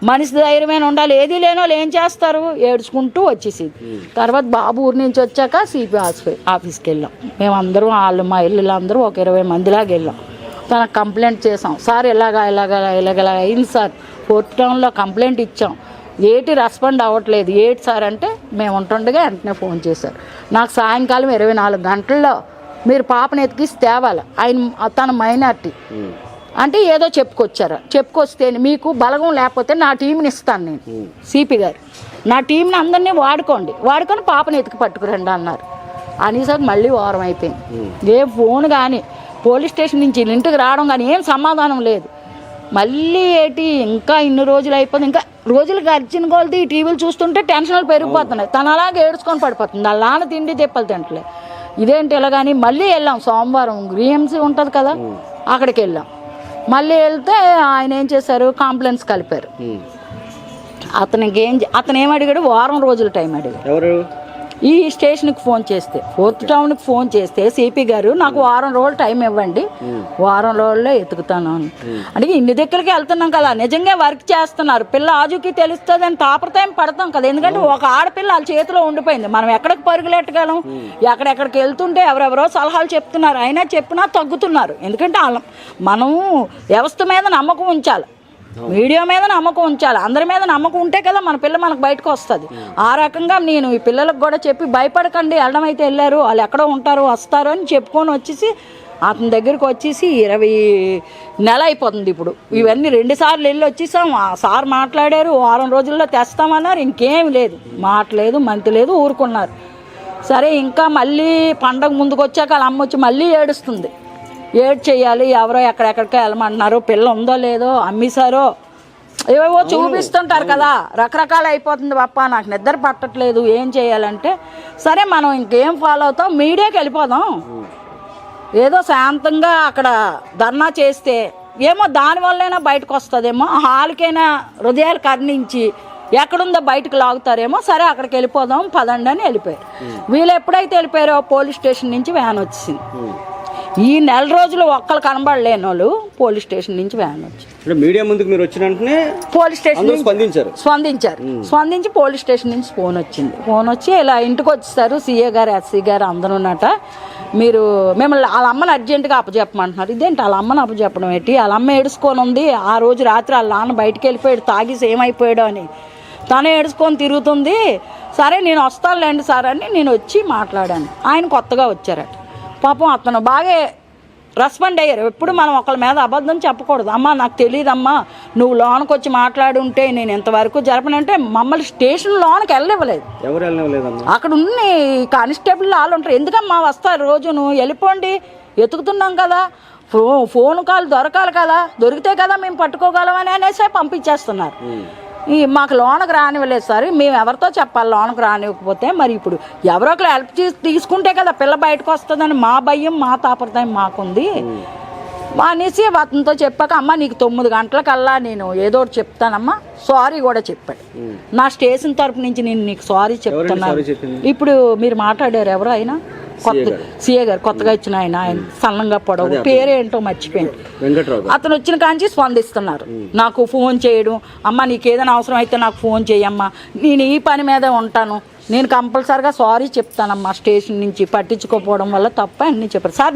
మనిషి ధైర్యమైన ఉండాలి, ఏది లేనో వాళ్ళు ఏం చేస్తారు, ఏడ్చుకుంటూ వచ్చేసింది. తర్వాత బాబు ఊరి నుంచి వచ్చాక సిపి ఆఫీస్కి వెళ్ళాం. మేమందరం వాళ్ళు మా ఇల్లులందరూ ఒక 20 మందిలాగా వెళ్ళాం. తనకు కంప్లైంట్ చేసాం. సార్ ఇలాగ అయింది సార్, కోర్టు టౌన్లో కంప్లైంట్ ఇచ్చాం, ఏటి రెస్పాండ్ అవ్వట్లేదు, ఏటి సార్ అంటే మేము ఉంటుండగా వెంటనే ఫోన్ చేశారు. నాకు సాయంకాలం 24 గంటల్లో మీరు పాపను ఎతికిసి తేవాలి, తన మైనార్టీ అంటే ఏదో చెప్పుకొస్తే మీకు బలగం లేకపోతే నా టీంని ఇస్తాను నేను, సిపి గారు నా టీంని అందరినీ వాడుకొని పాపను ఎతికి పట్టుకురండి అన్నారు. అనేసరికి మళ్ళీ వారం అయిపోయింది. ఏ ఫోన్ కానీ పోలీస్ స్టేషన్ నుంచి ఇంటికి రావడం కానీ ఏం సమాధానం లేదు. మళ్ళీ ఇంకా ఇన్ని రోజులు అయిపోతుంది, ఇంకా రోజులు గడిచిన కొలది ఈ టీవీలు చూస్తుంటే టెన్షన్లు పెరిగిపోతున్నాయి. తను అలాగే ఏడ్చుకొని పడిపోతుంది, వాళ్ళ నాన్న తిండి తెప్పలు తింటలే. ఇదేంటి ఇలా కానీ మళ్ళీ వెళ్ళాం. సోమవారం గ్రీఎంసీ ఉంటుంది కదా, అక్కడికి వెళ్ళాం. మళ్ళీ వెళ్తే ఆయన ఏం చేశారు, కాంప్లైంట్స్ కలిపారు. అతను ఏమడిగాడు, వారం రోజుల టైం అడిగాడు. ఈ స్టేషన్కి ఫోన్ చేస్తే, ఫోర్త్ టౌన్కి ఫోన్ చేస్తే సిపి గారు నాకు వారం రోజులు టైం ఇవ్వండి, వారం రోజుల్లో ఎతుకుతాను అని. అంటే ఇన్ని దగ్గరికి వెళ్తున్నాం కదా, నిజంగా వర్క్ చేస్తున్నారు, పిల్ల ఆజుకి తెలుస్తుంది అని తాపత్రయం పడతాం కదా. ఎందుకంటే ఒక ఆడపిల్ల వాళ్ళ చేతిలో ఉండిపోయింది, మనం ఎక్కడికి పరుగులెట్టగలం. ఎక్కడెక్కడికి వెళ్తుంటే ఎవరెవరో సలహాలు చెప్తున్నారు, అయినా చెప్పినా తగ్గుతున్నారు. ఎందుకంటే మనం వ్యవస్థ మీద నమ్మకం ఉంచాలి, మీడియా మీద నమ్మకం ఉంచాలి, అందరి మీద నమ్మకం ఉంటే కదా మన పిల్ల మనకు బయటకు వస్తుంది. ఆ రకంగా నేను ఈ పిల్లలకు కూడా చెప్పి భయపడకండి, వెళ్ళడం అయితే వెళ్ళారు, వాళ్ళు ఎక్కడో ఉంటారు వస్తారు అని చెప్పుకొని వచ్చేసి అతని దగ్గరికి వచ్చేసి 20 నెల అయిపోతుంది ఇప్పుడు. ఇవన్నీ 2 సార్లు వెళ్ళి వచ్చేసాం. ఆ సార్ మాట్లాడారు, వారం రోజుల్లో తెస్తామన్నారు, ఇంకేం లేదు, మాట లేదు, మంతి లేదు, ఊరుకున్నారు. సరే ఇంకా మళ్ళీ పండగ ముందుకు వచ్చాక వాళ్ళ అమ్మ వచ్చి మళ్ళీ ఏడుస్తుంది. ఏడ్ చేయాలి, ఎవరో ఎక్కడెక్కడికో వెళ్ళమంటున్నారు, పిల్ల ఉందో లేదో, అమ్మేశారో ఏవేవో చూపిస్తుంటారు కదా, రకరకాలు అయిపోతుంది. పప్ప నాకు నిద్ర పట్టట్లేదు, ఏం చేయాలంటే సరే మనం ఇంకేం ఫాలో అవుతాం, మీడియాకి వెళ్ళిపోదాం, ఏదో శాంతంగా అక్కడ ధర్నా చేస్తే ఏమో దానివల్లైనా బయటకు వస్తుందేమో, హాల్కైనా హృదయాలు కర్ణించి ఎక్కడుందో బయటకు లాగుతారేమో, సరే అక్కడికి వెళ్ళిపోదాం పదండి అని వెళ్ళిపోయారు. వీళ్ళు ఎప్పుడైతే వెళ్ళిపోయారో పోలీస్ స్టేషన్ నుంచి వ్యాన్ వచ్చింది. ఈ నెల రోజులు ఒక్కరు కనబడలేని వాళ్ళు పోలీస్ స్టేషన్ నుంచి వ్యాన్ వచ్చి మీడియా ముందుకు మీరు వచ్చిన వెంటనే పోలీస్ స్టేషన్ స్పందించి పోలీస్ స్టేషన్ నుంచి ఫోన్ వచ్చింది. ఫోన్ వచ్చి ఇలా ఇంటికి వచ్చేసారు సిఏ గారు, ఎస్సీ గారు అందరూ ఉన్నట, మీరు మిమ్మల్ని వాళ్ళ అమ్మని అర్జెంటుగా అప్పచెప్పమంటున్నారు. ఇదేంటి వాళ్ళ అమ్మని అప్పచెప్పడం ఏంటి, వాళ్ళ అమ్మ ఏడుచుకొని ఉంది, ఆ రోజు రాత్రి వాళ్ళ నాన్న బయటికి వెళ్ళిపోయాడు, తాగేసి ఏమైపోయాడు అని తను ఏడుచుకొని తిరుగుతుంది. సరే నేను వస్తానులేండి సార్ అని నేను వచ్చి మాట్లాడాను. ఆయన కొత్తగా వచ్చారట, పాపం అతను బాగా రెస్పాండ్ అయ్యారు. ఎప్పుడు మనం ఒకళ్ళ మీద అబద్ధం చెప్పకూడదు. అమ్మ నాకు తెలియదమ్మా, నువ్వు లోనికి వచ్చి మాట్లాడుంటే నేను ఇంతవరకు జరపనంటే మమ్మల్ని స్టేషన్ లోనికి వెళ్ళనివ్వలేదు. అక్కడ ఉన్న కానిస్టేబుల్ వాళ్ళు ఉంటారు, ఎందుకమ్మా వస్తారు రోజు, నువ్వు వెళ్ళిపోండి, ఎతుకుతున్నాం కదా, ఫోన్ కాల్ దొరకాలి కదా, దొరికితే కదా మేము పట్టుకోగలమని అనేసే పంపించేస్తున్నారు. మాకు లోనకు రానివ్వలేదు సార్. మేము ఎవరితో చెప్పాలి లోనకు రానివ్వకపోతే? మరి ఇప్పుడు ఎవరో ఒకరు హెల్ప్ తీసుకుంటే కదా పిల్ల బయటకు వస్తుందని మా భయం, మా తాపత్రయం మాకుంది అనేసి అతనితో చెప్పాక, అమ్మ నీకు 9 గంటలకల్లా నేను ఏదో ఒకటి చెప్తానమ్మా, సారీ కూడా చెప్పాడు. నా స్టేషన్ తరపు నుంచి నేను నీకు సారీ చెప్తున్నాను. ఇప్పుడు మీరు మాట్లాడారు ఎవరు అయినా, కొత్త సిఏ గారు కొత్తగా ఇచ్చిన ఆయన సన్నంగా పొడవు, పేరేంటో మర్చిపోయింది. అతను వచ్చిన కాంచి స్పందిస్తున్నారు. నాకు ఫోన్ చేయడం, అమ్మ నీకు ఏదైనా అవసరం అయితే నాకు ఫోన్ చేయమ్మా, నేను ఈ పని మీదే ఉంటాను, నేను కంపల్సరిగా సారీ చెప్తానమ్మా, స్టేషన్ నుంచి పట్టించుకోకపోవడం వల్ల తప్ప అన్నీ చెప్పారు సార్.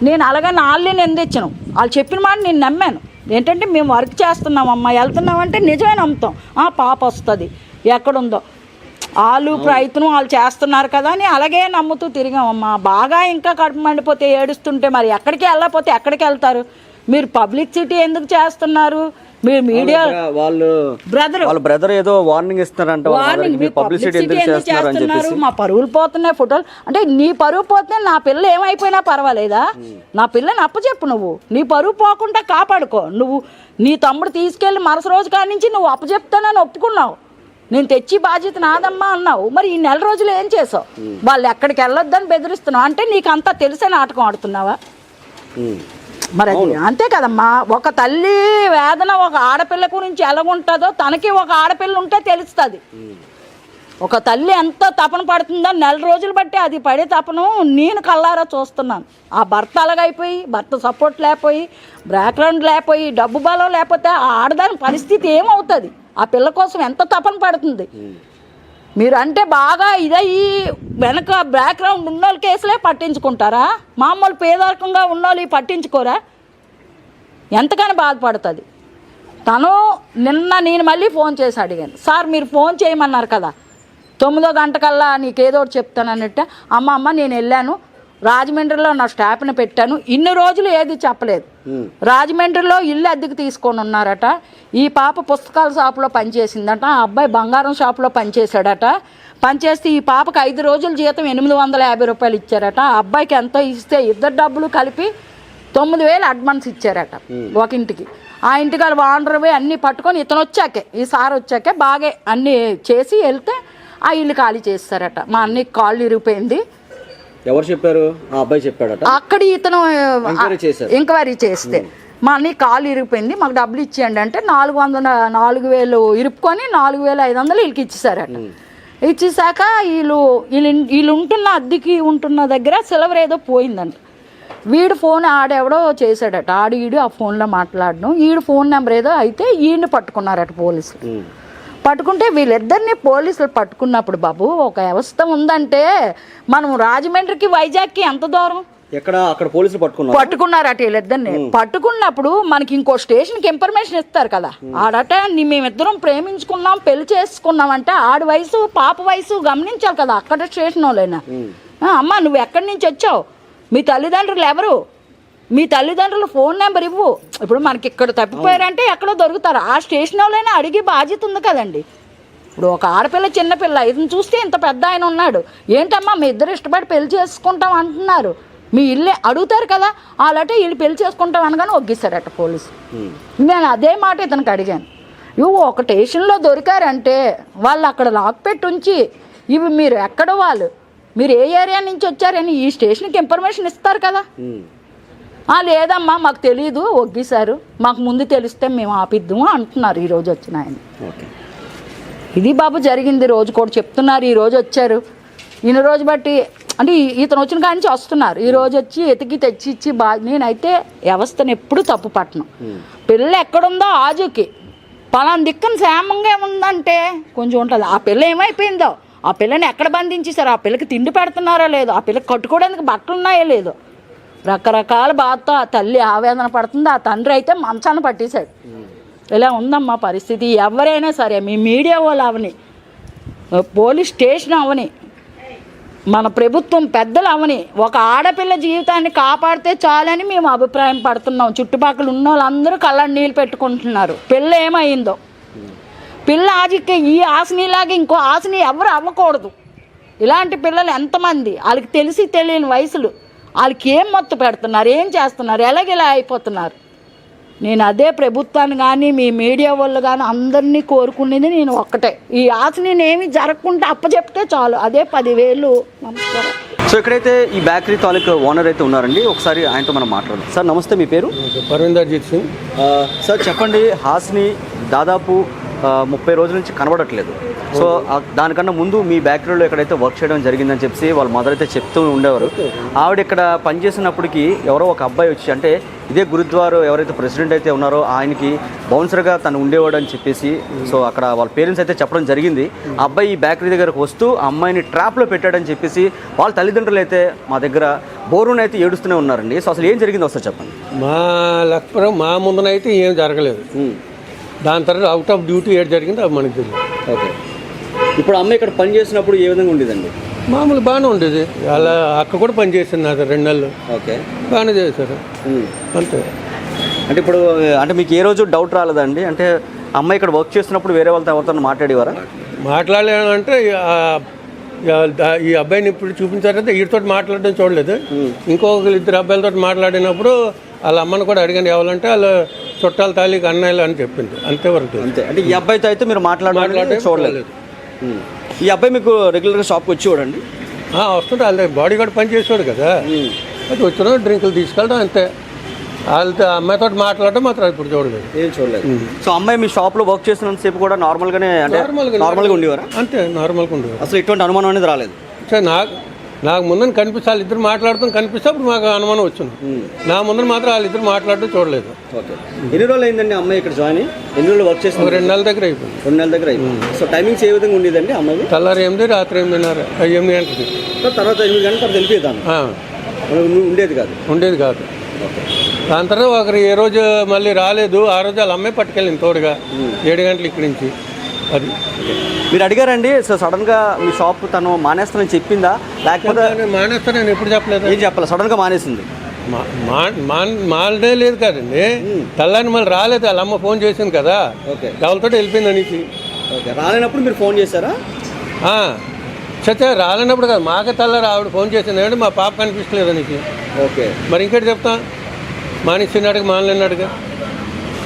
నేను అలాగే నాళ్ళని ఎందిచ్చాను, వాళ్ళు చెప్పిన మాట నేను నమ్మాను. ఏంటంటే మేము వర్క్ చేస్తున్నామమ్మా, వెళ్తున్నామంటే నిజమే నమ్ముతాం. పాప వస్తుంది ఎక్కడుందో, వాళ్ళు ప్రయత్నం వాళ్ళు చేస్తున్నారు కదా అని అలాగే నమ్ముతూ తిరిగామమ్మా. బాగా ఇంకా కడుపు మండిపోతే ఏడుస్తుంటే మరి ఎక్కడికి వెళ్ళకపోతే ఎక్కడికి వెళ్తారు? మీరు పబ్లిసిటీ ఎందుకు చేస్తున్నారు? మీరు మీడియా బ్రదర్ ఏదో వార్నింగ్ ఇస్తున్నారంట, పబ్లిసిటీ ఎందుకు చేస్తున్నారు? మా పరువులు పోతున్నాయి, ఫోటోలు అంటే నీ పరువు పోతే నా పిల్ల ఏమైపోయినా పర్వాలేదా? నా పిల్లని అప్పచెప్పు, నువ్వు నీ పరువు పోకుండా కాపాడుకో. నువ్వు నీ తమ్ముడు తీసుకెళ్ళి మరుస రోజు కాడి నుంచి నువ్వు అప్పచెప్తానని ఒప్పుకున్నావు, నేను తెచ్చి బాధ్యత నాదమ్మా అన్నావు. మరి ఈ నెల రోజులు ఏం చేసావు? వాళ్ళు ఎక్కడికి వెళ్ళొద్దని బెదిరిస్తున్నావు అంటే నీకు అంతా తెలిసే నాటకం ఆడుతున్నావా? మరి అది అంతే కదమ్మా. ఒక తల్లి వేదన ఒక ఆడపిల్ల గురించి ఎలాగుంటుందో తనకి ఒక ఆడపిల్ల ఉంటే తెలుస్తుంది. ఒక తల్లి ఎంత తపన పడుతుందో నెల రోజులు బట్టి అది పడే తపను నేను కళ్ళారా చూస్తున్నాను. ఆ భర్త అలాగైపోయి, భర్త సపోర్ట్ లేకపోయి, బ్యాక్గ్రౌండ్ లేకపోయి, డబ్బు బలం లేకపోతే ఆ ఆడదాని పరిస్థితి ఏమవుతుంది? ఆ పిల్ల కోసం ఎంత తపన పడుతుంది. మీరు అంటే బాగా ఇదయ్యి వెనక బ్యాక్గ్రౌండ్ ఉన్నోళ్ళ కేసులే పట్టించుకుంటారా? మామూలు పేదరికంగా ఉన్నోళ్ళు పట్టించుకోరా? ఎంతగానో బాధపడుతుంది తను. నేను మళ్ళీ ఫోన్ చేసి అడిగాను, సార్ మీరు ఫోన్ చేయమన్నారు కదా, 9 గంటకల్లా నీకేదో ఒకటి చెప్తానన్నట్టే. అమ్మ నేను వెళ్ళాను, రాజమండ్రిలో నా స్టాఫ్ని పెట్టాను, ఇన్ని రోజులు ఏది చెప్పలేదు. రాజమండ్రిలో ఇల్లు అద్దెకు తీసుకొని ఉన్నారట. ఈ పాప పుస్తకాల షాపులో పనిచేసిందట, ఆ అబ్బాయి బంగారం షాపులో పనిచేశాడట. పనిచేస్తే ఈ పాపకి 5 రోజుల జీతం 850 రూపాయలు ఇచ్చారట. ఆ అబ్బాయికి ఎంతో ఇస్తే ఇద్దరు డబ్బులు కలిపి 9,000 అడ్వాన్స్ ఇచ్చారట ఒక ఇంటికి. ఆ ఇంటికి వాళ్ళు ఓనర్ పోయి అన్నీ పట్టుకొని ఇతను వచ్చాకే, ఈ సార్ వచ్చాకే బాగా అన్నీ చేసి వెళ్తే ఆ ఇల్లు ఖాళీ చేస్తారట. మా అన్నకి కాళ్ళు ఇరిగిపోయింది. ఎవరు చెప్పారు? ఆ అబ్బాయి చెప్పాడట. అక్కడ ఇతను ఎంక్వైరీ చేస్తే మా అన్ని కాలు ఇరిగిపోయింది, మాకు డబ్బులు ఇచ్చేయండి అంటే 4,000 ఇరుపుకొని 4,500 వీళ్ళకి ఇచ్చేసారట. ఇచ్చేసాక వీళ్ళు ఉంటున్న అద్దెకి ఉంటున్న దగ్గర సిల్వర్ ఏదో పోయిందంట. వీడు ఫోన్ ఆడెవడో చేశాడట, ఈడు ఆ ఫోన్లో మాట్లాడడం, ఈడు ఫోన్ నెంబర్ ఏదో అయితే ఈయన్ని పట్టుకున్నారట పోలీసులు. పట్టుకుంటే వీళ్ళిద్దరిని పోలీసులు పట్టుకున్నప్పుడు బాబు ఒక వ్యవస్థ ఉందంటే, మనం రాజమండ్రికి వైజాగ్కి ఎంత దూరం? అక్కడ పోలీసులు పట్టుకున్నారట వీళ్ళిద్దరిని. పట్టుకున్నప్పుడు మనకి ఇంకో స్టేషన్కి ఇన్ఫర్మేషన్ ఇస్తారు కదా, ఆడట మేమిద్దరం ప్రేమించుకున్నాం, పెళ్లి చేసుకున్నాం అంటే ఆడి వయసు పాప వయసు గమనించాలి కదా అక్కడ స్టేషన్ వాళ్ళైనా. అమ్మ నువ్వు ఎక్కడి నుంచి వచ్చావు, మీ తల్లిదండ్రులు ఎవరు, మీ తల్లిదండ్రుల ఫోన్ నెంబర్ ఇవ్వు. ఇప్పుడు మనకి ఇక్కడ తప్పిపోయారంటే ఎక్కడో దొరుకుతారు, ఆ స్టేషన్ వాళ్ళైనా అడిగి బాధ్యత ఉంది కదండి. ఇప్పుడు ఒక ఆడపిల్ల చిన్నపిల్ల, ఇతను చూస్తే ఇంత పెద్ద ఆయన ఉన్నాడు, ఏంటమ్మా మీ ఇద్దరు ఇష్టపడి పెళ్లి చేసుకుంటాం అంటున్నారు, మీ ఇల్లే అడుగుతారు కదా. అలాంటి వీళ్ళు పెళ్లి చేసుకుంటాం అనగానే ఒగ్గిస్తారట పోలీసు. నేను అదే మాట ఇతనికి అడిగాను, ఇవి ఒక స్టేషన్లో దొరికారంటే వాళ్ళు అక్కడ లాక్ పెట్టి ఉంచి, ఇవి మీరు ఎక్కడ వాళ్ళు, మీరు ఏ ఏరియా నుంచి వచ్చారని ఈ స్టేషన్కి ఇన్ఫర్మేషన్ ఇస్తారు కదా. లేదమ్మా మాకు తెలియదు, ఒగ్గిసారు, మాకు ముందు తెలిస్తే మేము ఆపిద్దాము అంటున్నారు ఈరోజు వచ్చిన ఆయన. ఇది బాబు జరిగింది. రోజు కూడా చెప్తున్నారు, ఈరోజు వచ్చారు, ఇన్ని రోజు బట్టి అంటే ఇతను వచ్చిన కాడి నుంచి వస్తున్నారు, ఈరోజు వచ్చి ఎతికి తెచ్చి ఇచ్చి నేనైతే వ్యవస్థను ఎప్పుడు తప్పు పట్టను. పిల్ల ఎక్కడుందో ఆజుకి పలానా దిక్కున క్షేమంగా ఏముందంటే కొంచెం ఉంటుంది. ఆ పిల్ల ఏమైపోయిందో, ఆ పిల్లని ఎక్కడ బంధించేశారు, ఆ పిల్లకి తిండి పెడుతున్నారో లేదో, ఆ పిల్లకి కట్టుకోవడానికి బట్టలు ఉన్నాయో లేదో, రకరకాల బాధతో ఆ తల్లి ఆవేదన పడుతుంది. ఆ తండ్రి అయితే మంచాన్ని పట్టేశాడు. ఇలా ఉందమ్మా పరిస్థితి. ఎవరైనా సరే, మీ మీడియా వాళ్ళు అవని, పోలీస్ స్టేషన్ అవని, మన ప్రభుత్వం పెద్దలు అవని, ఒక ఆడపిల్ల జీవితాన్ని కాపాడితే చాలని మేము అభిప్రాయం పడుతున్నాం. చుట్టుపక్కల ఉన్న వాళ్ళందరూ కళ్ళ నీళ్ళు పెట్టుకుంటున్నారు. పిల్ల ఏమైందో, పిల్ల ఆజిక్కే ఈ ఆశనిలాగా ఇంకో ఆశని ఎవరు అవ్వకూడదు. ఇలాంటి పిల్లలు ఎంతమంది, వాళ్ళకి తెలిసి తెలియని వయసులు వాళ్ళకి ఏం మొత్తం పెడుతున్నారు, ఏం చేస్తున్నారు, ఎలాగెలా అయిపోతున్నారు. నేను అదే ప్రభుత్వాన్ని కానీ మీ మీడియా వాళ్ళు కానీ అందరినీ కోరుకునేది నేను ఒక్కటే, ఈ నేనేమి జరగకుండా అప్పచెప్తే చాలు, అదే 10,000. నమస్కారం. సో ఇక్కడైతే ఈ బేకరీ తాలూకు ఓనర్ అయితే ఉన్నారండి, ఒకసారి ఆయనతో మనం మాట్లాడదాం. సార్ నమస్తే, మీ పేరు? పరవిందర్జీత్ సింగ్. సార్ చెప్పండి, హాస్ని దాదాపు 30 రోజుల నుంచి కనబడట్లేదు. సో దానికన్నా ముందు మీ బేకరీలో ఎక్కడైతే వర్క్ చేయడం జరిగిందని చెప్పి వాళ్ళ మదర్ అయితే చెప్తూ ఉండేవారు. ఆవిడ ఇక్కడ పనిచేసినప్పటికీ ఎవరో ఒక అబ్బాయి వచ్చి, అంటే ఇదే గురుద్వారా ఎవరైతే ప్రెసిడెంట్ అయితే ఉన్నారో ఆయనకి బౌన్సర్గా తను ఉండేవాడు అని చెప్పేసి, సో అక్కడ వాళ్ళ పేరెంట్స్ అయితే చెప్పడం జరిగింది. ఆ అబ్బాయి ఈ బేకరీ దగ్గరకు వస్తూ ఆ అమ్మాయిని ట్రాప్లో పెట్టాడని చెప్పేసి వాళ్ళ తల్లిదండ్రులు అయితే మా దగ్గర బోరుని అయితే ఏడుస్తూనే ఉన్నారండి. సో అసలు ఏం జరిగిందో ఒకసారి చెప్పండి. మా లక్ష్మణం మా ముందునైతే ఏం జరగలేదు. దాని తర్వాత అవుట్ ఆఫ్ డ్యూటీ ఏడు జరిగింది అది మనకి తెలియదు. ఓకే, ఇప్పుడు అమ్మాయి ఇక్కడ పని చేసినప్పుడు ఏ విధంగా ఉండేదండి? మామూలు బాగానే ఉండేది. అలా అక్క కూడా పని చేసింది అది 2 నెలలు. ఓకే, బాగానే చేశారు అంతే. అంటే ఇప్పుడు అంటే మీకు ఏ రోజు డౌట్ రాలేదండి? అంటే అమ్మాయి ఇక్కడ వర్క్ చేస్తున్నప్పుడు వేరే వాళ్ళతో ఎవరితో మాట్లాడేవారా? మాట్లాడలేదంటే ఈ అబ్బాయిని ఇప్పుడు చూపించారంటే వీటితో మాట్లాడడం చూడలేదు. ఇంకొక 2 అబ్బాయిలతో మాట్లాడినప్పుడు వాళ్ళ అమ్మని కూడా అడిగాను, ఎవరంటే వాళ్ళ చుట్టాల తాలికి అన్నయ్యలు అని చెప్పింది. అంతేవరకు. అంతే. అంటే ఈ అబ్బాయితో అయితే మీరు మాట్లాడే చూడలేదు. ఈ అబ్బాయి మీకు రెగ్యులర్గా షాప్కి వచ్చి చూడండి వస్తుంటే వాళ్ళ బాడీ గార్డ్ పని చేసేవాడు కదా, అది వచ్చిన డ్రింకులు తీసుకెళ్ళడం అంతే. వాళ్ళతో అమ్మాయితో మాట్లాడడం మాత్రం ఇప్పుడు చూడలేదు, ఏం చూడలేదు. సో అమ్మాయి మీ షాప్లో వర్క్ చేసినంత సేపు కూడా నార్మల్గా ఉండేవారా? అంతే, నార్మల్గా ఉండేవారు. అసలు ఎటువంటి అనుమానం అనేది రాలేదు. సరే, నాకు ముందని కనిపిస్తే వాళ్ళిద్దరు మాట్లాడుతూ కనిపిస్తే అప్పుడు మాకు అనుమానం వచ్చింది. నా ముందర మాత్రం వాళ్ళిద్దరు మాట్లాడుతూ చూడలేదు. ఓకే, ఎన్ని రోజులు అయిందండి అమ్మాయి ఇక్కడ జాయిన్? ఎన్ని రోజులు వర్క్ చేసి? 2 నెలల దగ్గర అయిపోయింది. 2 నెలల దగ్గర అయిపోయింది. సో టైమింగ్స్ ఏ విధంగా ఉండేదండి అమ్మాయి? తెల్లారి 8, రాత్రి 8:30, 8 గంటలకి. తర్వాత 8 గంటల తర్వాత వెళ్ళిపోయేదాన్ని ఉండేది కాదు. ఉండేది కాదు. దాని తర్వాత ఒకరు ఏ రోజు మళ్ళీ రాలేదు, ఆ రోజు వాళ్ళ అమ్మాయి పట్టుకెళ్ళింది తోడుగా 7 గంటలు ఇక్కడి నుంచి. అది మీరు అడిగారండి. సో సడన్గా మీ షాప్ తను మానేస్తానని చెప్పిందా, లేకపోతే? మానేస్తాను నేను ఎప్పుడు చెప్పలేదు. ఏం చెప్పాలి, సడన్గా మానేసింది? మానే లేదు కదండి, తెల్లారి మళ్ళీ రాలేదు. వాళ్ళ అమ్మ ఫోన్ చేసింది కదా, ఓకే, ఎవరితో వెళ్ళిపోయింది అనేసి. ఓకే, రాలేనప్పుడు మీరు ఫోన్ చేశారా? చచ్చా రాలేనప్పుడు కదా, మాకే తెల్లారి ఆవిడ ఫోన్ చేసింది అంటే మా పాప కనిపించలేదు అనేసి. ఓకే, మరి ఇంకేటి చెప్తా, మానేసినాడుగా మానలేనాడుగా.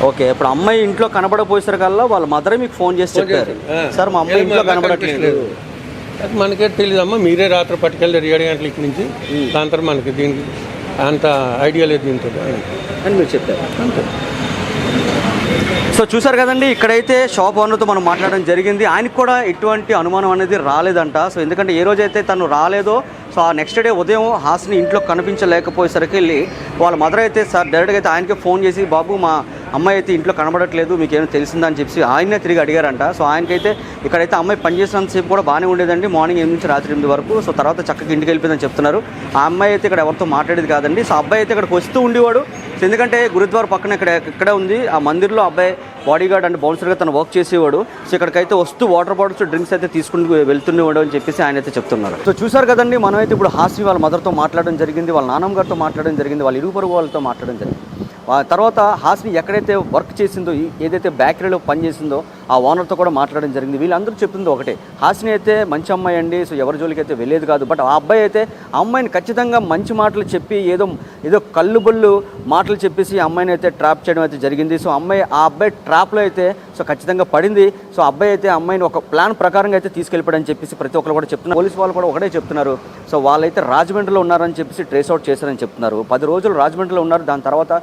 ఓకే, ఇప్పుడు అమ్మాయి ఇంట్లో కనబడపోయేసరికల్లా వాళ్ళ మదరే మీకు ఫోన్ చేసి చెప్పారు, సార్ మా అమ్మాయి ఇంట్లో కనబడట్లేదు. మనకే తెలియదు అమ్మ, మీరే రాత్రి పట్టుకెళ్ళారు 7 గంటల ఇక్కడి నుంచి. దాని తర్వాత మనకి దీనికి అంత ఐడియా లేదు దీంతో అని మీరు చెప్పారు. అంతే. సో చూసారు కదండి, ఇక్కడైతే షాప్ ఓనర్తో మనం మాట్లాడడం జరిగింది. ఆయనకు కూడా ఎటువంటి అనుమానం అనేది రాలేదంట. సో ఎందుకంటే ఏ రోజైతే తను రాలేదో, సో ఆ నెక్స్ట్ డే ఉదయం హాస్ని ఇంట్లో కనిపించలేకపోయేసరికి వెళ్ళి వాళ్ళ మదర్ అయితే సార్ డైరెక్ట్గా అయితే ఆయనకే ఫోన్ చేసి, బాబు మా అమ్మాయి అయితే ఇంట్లో కనబడట్లేదు, మీకేమో తెలిసిందా అని చెప్పి ఆయనే తిరిగి అడిగారంట. సో ఆయనకైతే ఇక్కడైతే అమ్మాయి పనిచేసినంతసేపు కూడా బాగానే ఉండేదండి, మార్నింగ్ 8 నుంచి రాత్రి 8 వరకు. సో తర్వాత చక్కగా ఇంటికి వెళ్ళిపోయిందని చెప్తున్నారు. ఆ అమ్మాయి అయితే ఇక్కడ ఎవరితో మాట్లాడేది కాదండి. సో అబ్బాయి అయితే ఇక్కడికి వస్తూ ఉండేవాడు. సో ఎందుకంటే గురుద్వారా పక్కన ఇక్కడే ఉంది ఆ మందిర్లో అబ్బాయి బాడీ గార్డ్ అండ్ బౌన్సర్గా తను వర్క్ చేసేవాడు. సో ఇక్కడికైతే వస్తూ వాటర్ బాటిల్స్, డ్రింక్స్ అయితే తీసుకుని వెళ్తుండేవాడు అని చెప్పేసి ఆయన అయితే చెప్తున్నారు. సో చూసారు కదండి, మనమైతే ఇప్పుడు హాస్ని వాళ్ళ మదర్తో మాట్లాడడం జరిగింది, వాళ్ళ నాన్నమ్మ గారితో మాట్లాడడం జరిగింది, వాళ్ళ ఇరుగు పొరుగు వాళ్ళతో మాట్లాడడం జరిగింది. తర్వాత హాస్ని ఎక్కడైతే వర్క్ చేసిందో, ఏదైతే బేకరీలో పనిచేసిందో ఆ ఓనర్తో కూడా మాట్లాడడం జరిగింది. వీళ్ళందరూ చెప్తుంది ఒకటే, హాస్ని అయితే మంచి అమ్మాయి అండి, సో ఎవరి జోలికి అయితే వెళ్ళేది కాదు. బట్ ఆ అబ్బాయి అయితే ఆ అమ్మాయిని ఖచ్చితంగా మంచి మాటలు చెప్పి ఏదో కళ్ళుబొల్లు మాటలు చెప్పేసి ఆ అమ్మాయిని అయితే ట్రాప్ చేయడం అయితే జరిగింది. సో ఆ అబ్బాయి ట్రాప్లో అయితే సో ఖచ్చితంగా పడింది. సో అబ్బాయి అయితే అమ్మాయిని ఒక ప్లాన్ ప్రకారంగా అయితే తీసుకెళ్ళిపోయాడని చెప్పేసి ప్రతి ఒక్కరు కూడా చెప్తున్నారు. పోలీసు వాళ్ళు కూడా ఒకటే చెప్తున్నారు, సో వాళ్ళైతే రాజమండ్రిలో ఉన్నారని చెప్పేసి ట్రేస్ అవుట్ చేశారని చెప్తున్నారు. 10 రోజులు రాజమండ్రిలో ఉన్నారు, దాని తర్వాత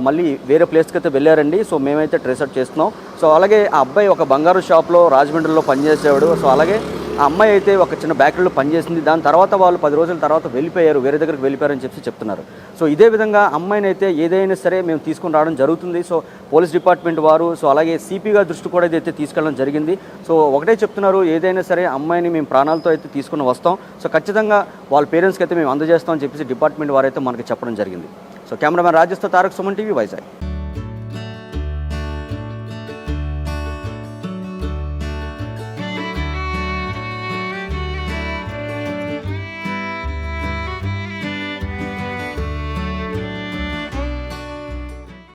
మళ్ళీ వేరే ప్లేస్కి అయితే వెళ్ళారండి. సో మేమైతే ట్రేస్ అవుట్ చేస్తున్నాం. సో అలాగే ఆ అబ్బాయి ఒక బంగారు షాప్లో రాజమండ్రిలో పనిచేసేవాడు. సో అలాగే ఆ అమ్మాయి అయితే ఒక చిన్న బేకరీలో పనిచేసింది. దాని తర్వాత వాళ్ళు 10 రోజుల తర్వాత వెళ్ళిపోయారు, వేరే దగ్గరికి వెళ్ళిపోయారని చెప్పి చెప్తున్నారు. సో ఇదే విధంగా అమ్మాయిని అయితే ఏదైనా సరే మేము తీసుకుని రావడం జరుగుతుంది. సో పోలీస్ డిపార్ట్మెంట్ వారు, సో అలాగే సిపి గారి దృష్టి కూడా ఇదైతే తీసుకెళ్ళడం జరిగింది. సో ఒకటే చెప్తున్నారు, ఏదైనా సరే అమ్మాయిని మేము ప్రాణాలతో అయితే తీసుకుని వస్తాం. సో ఖచ్చితంగా వాళ్ళ పేరెంట్స్కి అయితే మేము అందజేస్తామని చెప్పేసి డిపార్ట్మెంట్ వారైతే మనకి చెప్పడం జరిగింది. సో కెమెరామెన్ రాజేష్తో తారక్, సుమన్ టీవీ, వైజాగ్.